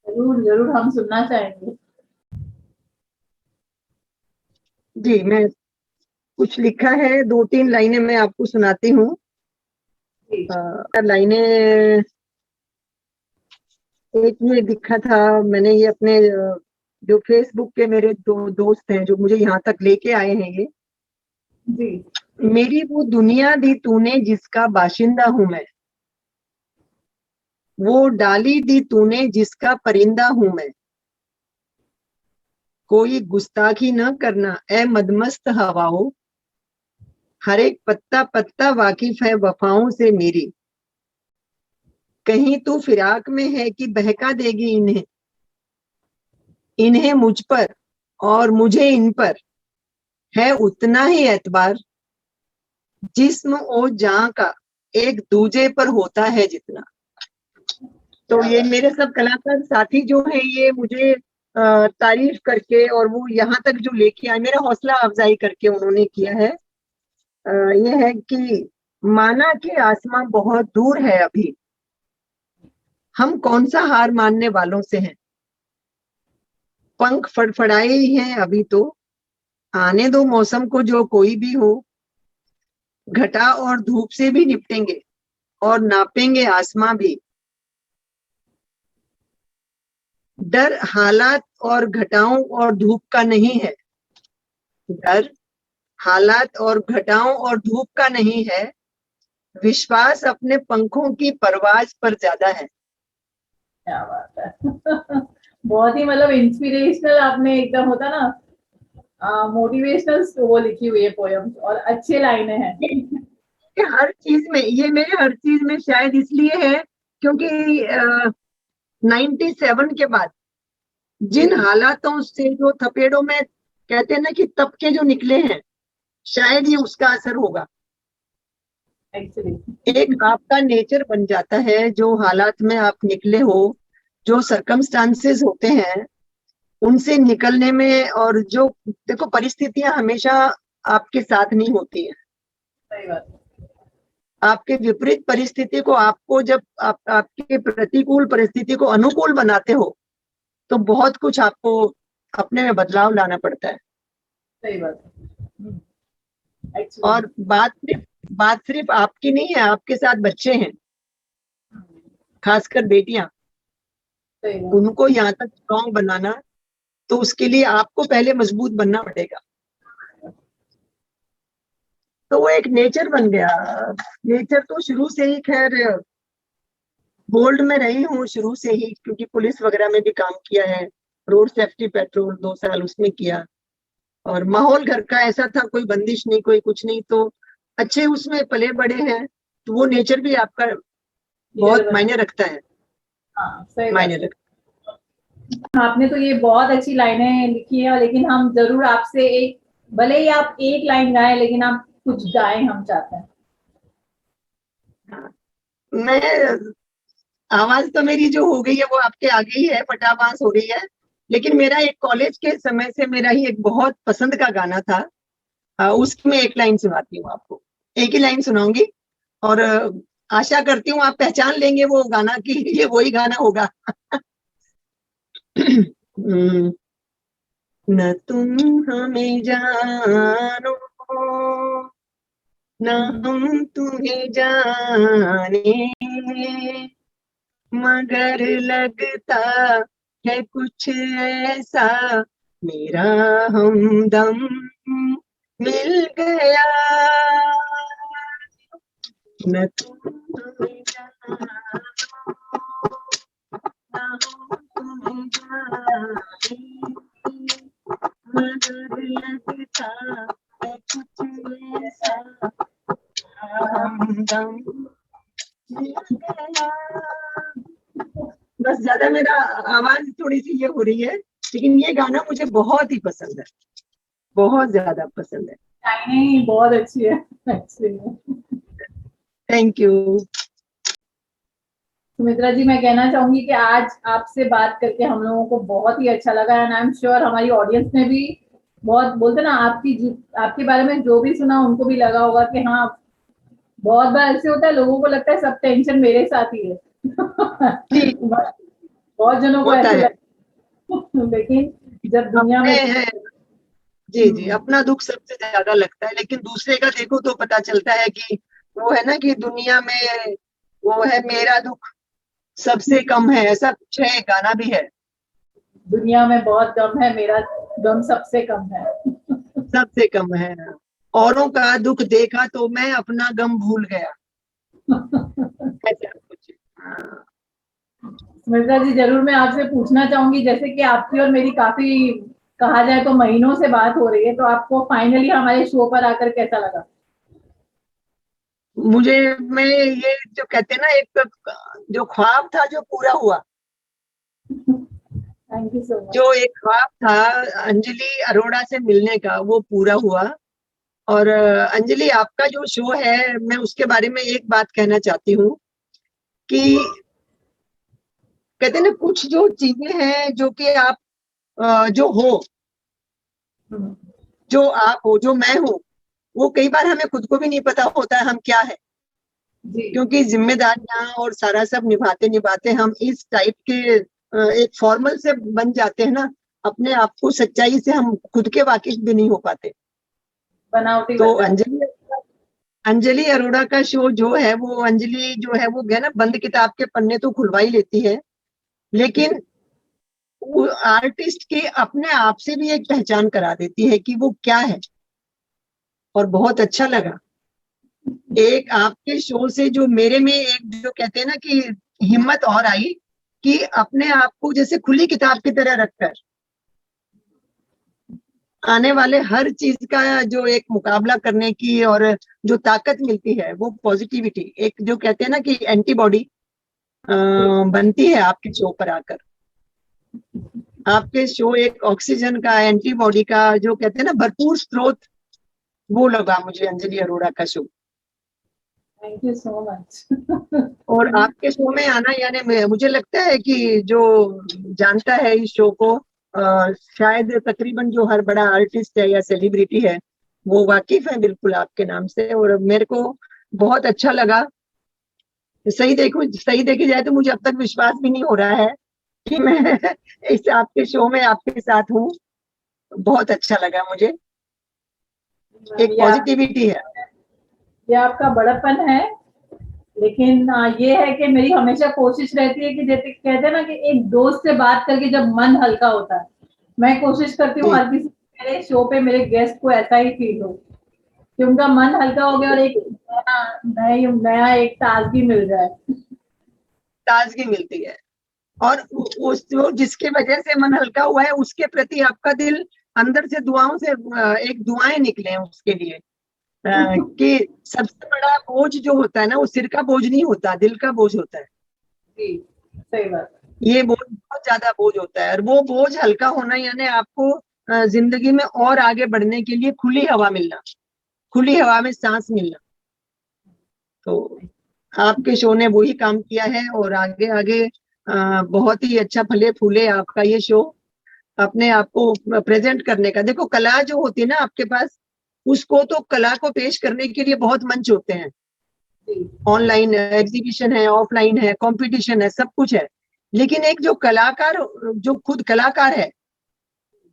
जरूर जरूर, हम सुनना चाहेंगे। जी, मैं कुछ लिखा है, 2-3 लाइनें मैं आपको सुनाती हूँ। जी लाइनें एक ये लिखा था मैंने, ये अपने जो फेसबुक के मेरे दो दोस्त हैं जो मुझे यहाँ तक लेके आए हैं ये। जी मेरी वो दुनिया दी तूने जिसका बाशिंदा हूं मैं, वो डाली दी तूने जिसका परिंदा हूं मैं, कोई गुस्ताखी न करना ए मदमस्त हवाओं, हर एक पत्ता पत्ता वाकिफ है वफाओं से मेरी, कहीं तू फिराक में है कि बहका देगी इन्हें, इन्हें मुझ पर और मुझे इन पर है उतना ही एतबार, जिस्म और जान का एक दूजे पर होता है जितना। तो ये मेरे सब कलाकार साथी जो हैं ये मुझे तारीफ करके और वो यहाँ तक जो लेके आए, मेरा हौसला अफजाई करके उन्होंने किया है। ये है कि माना कि आसमां बहुत दूर है अभी, हम कौन सा हार मानने वालों से हैं, पंख फड़फड़ाए ही हैं अभी तो, आने दो मौसम को जो कोई भी हो, घटा और धूप से भी निपटेंगे और नापेंगे आसमां भी, डर हालात और घटाओं और धूप का नहीं है, डर हालात और घटाओं और धूप का नहीं है, विश्वास अपने पंखों की परवाज पर ज्यादा है। क्या बात है। बहुत ही मतलब इंस्पिरेशनल, आपने एकदम होता ना मोटिवेशनल वो लिखी हुई है पोयम्स, और अच्छे लाइनें हैं। ये हर चीज में, ये मेरे हर चीज में शायद इसलिए है क्योंकि 97 के बाद जिन हालातों से जो थपेड़ों में कहते हैं ना कि तबके जो निकले हैं, शायद ये उसका असर होगा। एक्चुअली एक आपका नेचर बन जाता है, जो हालात में आप निकले हो, जो सरकमस्टांसेस होते हैं उनसे निकलने में, और जो देखो परिस्थितियां हमेशा आपके साथ नहीं होती है, सही बात है। आपके विपरीत परिस्थिति को आपको जब आपके प्रतिकूल परिस्थिति को अनुकूल बनाते हो तो बहुत कुछ आपको अपने में बदलाव लाना पड़ता है। सही बात है एक्चुअली। और बात सिर्फ आपकी नहीं है, आपके साथ बच्चे हैं, खासकर बेटियां, सही बात। उनको यहाँ तक स्ट्रॉन्ग बनाना, तो उसके लिए आपको पहले मजबूत बनना पड़ेगा। तो वो एक नेचर बन गया। नेचर तो शुरू से ही खैर बोल्ड में रही हूँ शुरू से ही, क्योंकि पुलिस वगैरह में भी काम किया है, रोड सेफ्टी पेट्रोल 2 साल उसमें किया, और माहौल घर का ऐसा था, कोई बंदिश नहीं, कोई कुछ नहीं, तो अच्छे उसमें पले बड़े हैं, तो वो नेचर भी आपका बहुत मायने रखता है। हाँ सही मायने बात। रखता आपने तो ये बहुत अच्छी लाइनें लिखी है, लेकिन हम जरूर आपसे एक, भले ही आप एक लाइन गाएं लेकिन आप कुछ गाएं, हम चाहते हैं। है। मैं आवाज तो मेरी जो हो गई है वो आपके आगे ही है, फटाबाज हो रही है, लेकिन मेरा एक कॉलेज के समय से मेरा ही एक बहुत पसंद का गाना था, उसमें एक लाइन सुनाती हूँ आपको, एक ही लाइन सुनाऊंगी, और आशा करती हूँ आप पहचान लेंगे वो गाना कि ये वही गाना होगा। न तुम हमें जानो, न हम तुम्हें जाने, मगर लगता है कुछ ऐसा, मेरा हमदम मिल गया, न तुम हमें जानो, न हम तुम्हें जाने, मगर लगता है कुछ ऐसा, हमदम मिल गया। बस ज्यादा मेरा आवाज थोड़ी सी ये हो रही है, लेकिन ये गाना मुझे बहुत ही पसंद है, बहुत ज्यादा पसंद है। लाइनें बहुत अच्छी है actually. Thank you. Sumitra ji, मैं कहना चाहूंगी कि आज आपसे बात करके हम लोगों को बहुत ही अच्छा लगा, एंड आई एम श्योर हमारी ऑडियंस ने भी बहुत, बोलते ना, आपके बारे में जो भी सुना उनको भी लगा होगा कि हाँ, बहुत बार ऐसे होता है, लोगों को लगता है सब टेंशन मेरे साथ ही है। जी, बहुत जनों को होता ऐसे है। लगता है, लेकिन जब दुनिया अपने में हैं, जी जी, अपना दुख सबसे ज्यादा लगता है, लेकिन दूसरे का देखो तो पता चलता है कि वो है ना कि दुनिया में वो है मेरा दुख सबसे कम है, ऐसा कुछ है, गाना भी है। दुनिया में बहुत गम है, मेरा गम सबसे कम है। सबसे कम है। औरों का दुख देखा तो मैं अपना गम भूल गया, ऐसा कुछ। हाँ। मिर्जा जी, जरूर मैं आपसे पूछना चाहूंगी, जैसे कि आपकी और मेरी काफी, कहा जाए तो महीनों से बात हो रही है, तो आपको फाइनली हमारे शो पर आकर कैसा लगा? मुझे, मैं ये जो कहते हैं ना, एक जो ख्वाब था जो पूरा हुआ, थैंक यू सो जो मच। एक ख्वाब था अंजलि अरोड़ा से मिलने का, वो पूरा हुआ। और अंजलि, आपका जो शो है, मैं उसके बारे में एक बात कहना चाहती हूँ कि कहते हैं ना, कुछ जो चीजें हैं जो कि आप जो हो, जो आप हो, जो मैं हूँ, वो कई बार हमें खुद को भी नहीं पता होता है हम क्या है। जी। क्योंकि जिम्मेदारियां और सारा सब निभाते निभाते हम इस टाइप के एक फॉर्मल से बन जाते हैं ना, अपने आप को सच्चाई से हम खुद के वाकिफ भी नहीं हो पाते। बनावटी तो बन जाते। अंजलि अंजलि अरोड़ा का शो जो है, वो अंजलि जो है वो है ना, बंद किताब के पन्ने तो खुलवा ही लेती है, लेकिन वो आर्टिस्ट के अपने आप से भी एक पहचान करा देती है कि वो क्या है। और बहुत अच्छा लगा एक आपके शो से, जो मेरे में एक जो कहते हैं ना कि हिम्मत और आई, कि अपने आप को जैसे खुली किताब की तरह रखकर आने वाले हर चीज का जो एक मुकाबला करने की और जो ताकत मिलती है, वो पॉजिटिविटी, एक जो कहते हैं ना कि एंटीबॉडी जी। बनती है आपके शो पर आकर। आपके शो एक ऑक्सीजन का, एंटीबॉडी का, जो कहते हैं ना भरपूर स्रोत, वो लगा मुझे अंजलि अरोड़ा का show. Thank you so much. और आपके शो में आना, यानी मुझे लगता है कि जो जानता है इस शो को, शायद तकरीबन जो हर बड़ा आर्टिस्ट है या सेलिब्रिटी है, वो वाकिफ है बिल्कुल आपके नाम से। और मेरे को बहुत अच्छा लगा। सही देखी जाए तो मुझे अब तक विश्वास भी नहीं हो रहा है कि मैं इस आपके शो में आपके साथ हूँ। बहुत अच्छा लगा मुझे। एक ये आप, पॉजिटिविटी है। ये आपका बड़प्पन है। लेकिन ये है कि मेरी हमेशा कोशिश रहती है कि जैसे कहते हैं ना कि एक दोस्त से बात करके जब मन हल्का होता है, मैं कोशिश करती हूँ जी हर किसी मेरे शो पे मेरे गेस्ट को ऐसा ही फील हो कि उनका मन हल्का हो गया और एक नया एक ताजगी मिल जाए। ताजगी मिलती है। और उस वो जिसके वजह से मन हल्का हुआ है, उसके प्रति आपका दिल अंदर से दुआओं से एक दुआएं निकले हैं उसके लिए। कि सबसे बड़ा बोझ जो होता है ना, वो सिर का बोझ नहीं होता, दिल का बोझ होता है। जी, सही बात है। ये बोझ बहुत ज्यादा बोझ होता है, और वो बोझ हल्का होना यानी आपको जिंदगी में और आगे बढ़ने के लिए खुली हवा मिलना, खुली हवा में सांस मिलना। तो आपके शो ने वही काम किया है, और आगे आगे बहुत ही अच्छा फले फूले आपका ये शो। अपने आप को प्रेजेंट करने का, देखो कला जो होती है ना आपके पास, उसको तो कला को पेश करने के लिए बहुत मंच होते हैं। जी। ऑनलाइन एग्जीबिशन है, ऑफलाइन है, कंपटीशन है, सब कुछ है। लेकिन एक जो कलाकार, जो खुद कलाकार है,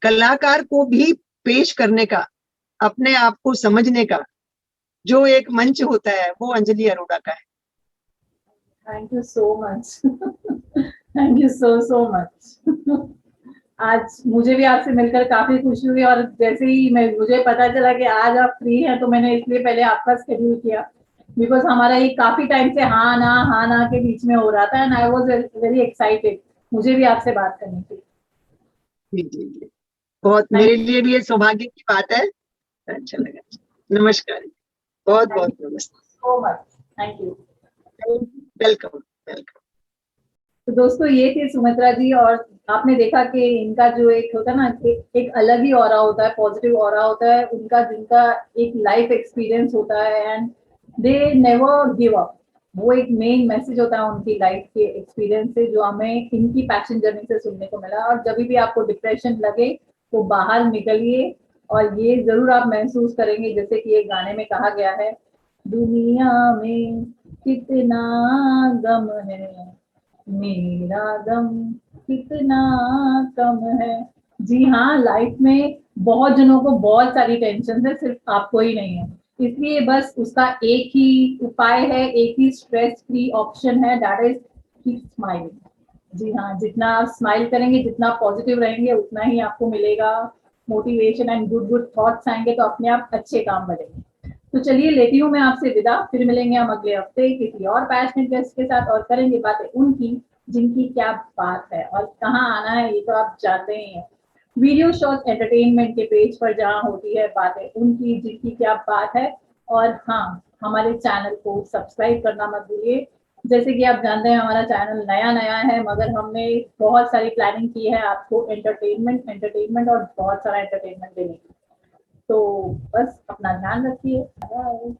कलाकार को भी पेश करने का, अपने आप को समझने का जो एक मंच होता है, वो अंजलि अरोड़ा का है। Thank you so much. Thank you so much. आज मुझे भी आपसे मिलकर काफी खुशी हुई, और जैसे ही मुझे पता चला कि आज आप फ्री हैं, तो मैंने इसलिए पहले आपका शेड्यूल किया, बिकॉज हमारा ये काफी टाइम से हाँ ना के बीच में हो रहा था, and I was very excited मुझे भी आपसे बात करने की। जी जी जी, बहुत थैंक मेरे लिए भी ये सौभाग्य की बात है। अच्छा लगा। नमस्कार। बहुत बहुत यू नमस्कार। So much. Thank you. Welcome welcome. तो दोस्तों, ये थी सुमित्रा जी, और आपने देखा कि इनका जो एक होता है ना, एक अलग ही ऑरा होता है, पॉजिटिव ऑरा होता है उनका, जिनका एक लाइफ एक्सपीरियंस होता है, and they never give up. वो एक मेन मैसेज होता है उनकी लाइफ के एक्सपीरियंस से, जो हमें इनकी पैशन जर्नी से सुनने को मिला। और जब भी आपको डिप्रेशन लगे तो बाहर निकलिए, और ये जरूर आप महसूस करेंगे, जैसे कि ये गाने में कहा गया है, दुनिया में कितना गम है, मेरा गम कितना कम है। जी हाँ, लाइफ में बहुत जनों को बहुत सारी टेंशन है, सिर्फ आपको ही नहीं है। इसलिए बस उसका एक ही उपाय है, एक ही स्ट्रेस फ्री ऑप्शन है, दैट इज कीप स्माइलिंग। जी हाँ, जितना आप स्माइल करेंगे, जितना पॉजिटिव रहेंगे, उतना ही आपको मिलेगा motivation and good good thoughts आएंगे, तो अपने आप अच्छे काम बढ़ेंगे। तो चलिए लेती हूँ मैं आपसे विदा, फिर मिलेंगे हम अगले हफ्ते किसी और पैशनेट गेस्ट के साथ और करेंगे बातें उनकी जिनकी क्या बात है, और कहाँ आना है ये तो आप जानते ही हैं, वीडियो शॉर्ट एंटरटेनमेंट के पेज पर जहाँ होती है बातें उनकी जिनकी क्या बात है। और हाँ, हमारे चैनल को सब्सक्राइब करना मत भूलिए। जैसे कि आप जानते हैं हमारा चैनल नया नया है, मगर हमने बहुत सारी प्लानिंग की है आपको एंटरटेनमेंट एंटरटेनमेंट और बहुत सारा एंटरटेनमेंट देने की। तो बस अपना ध्यान रखिए। बाय।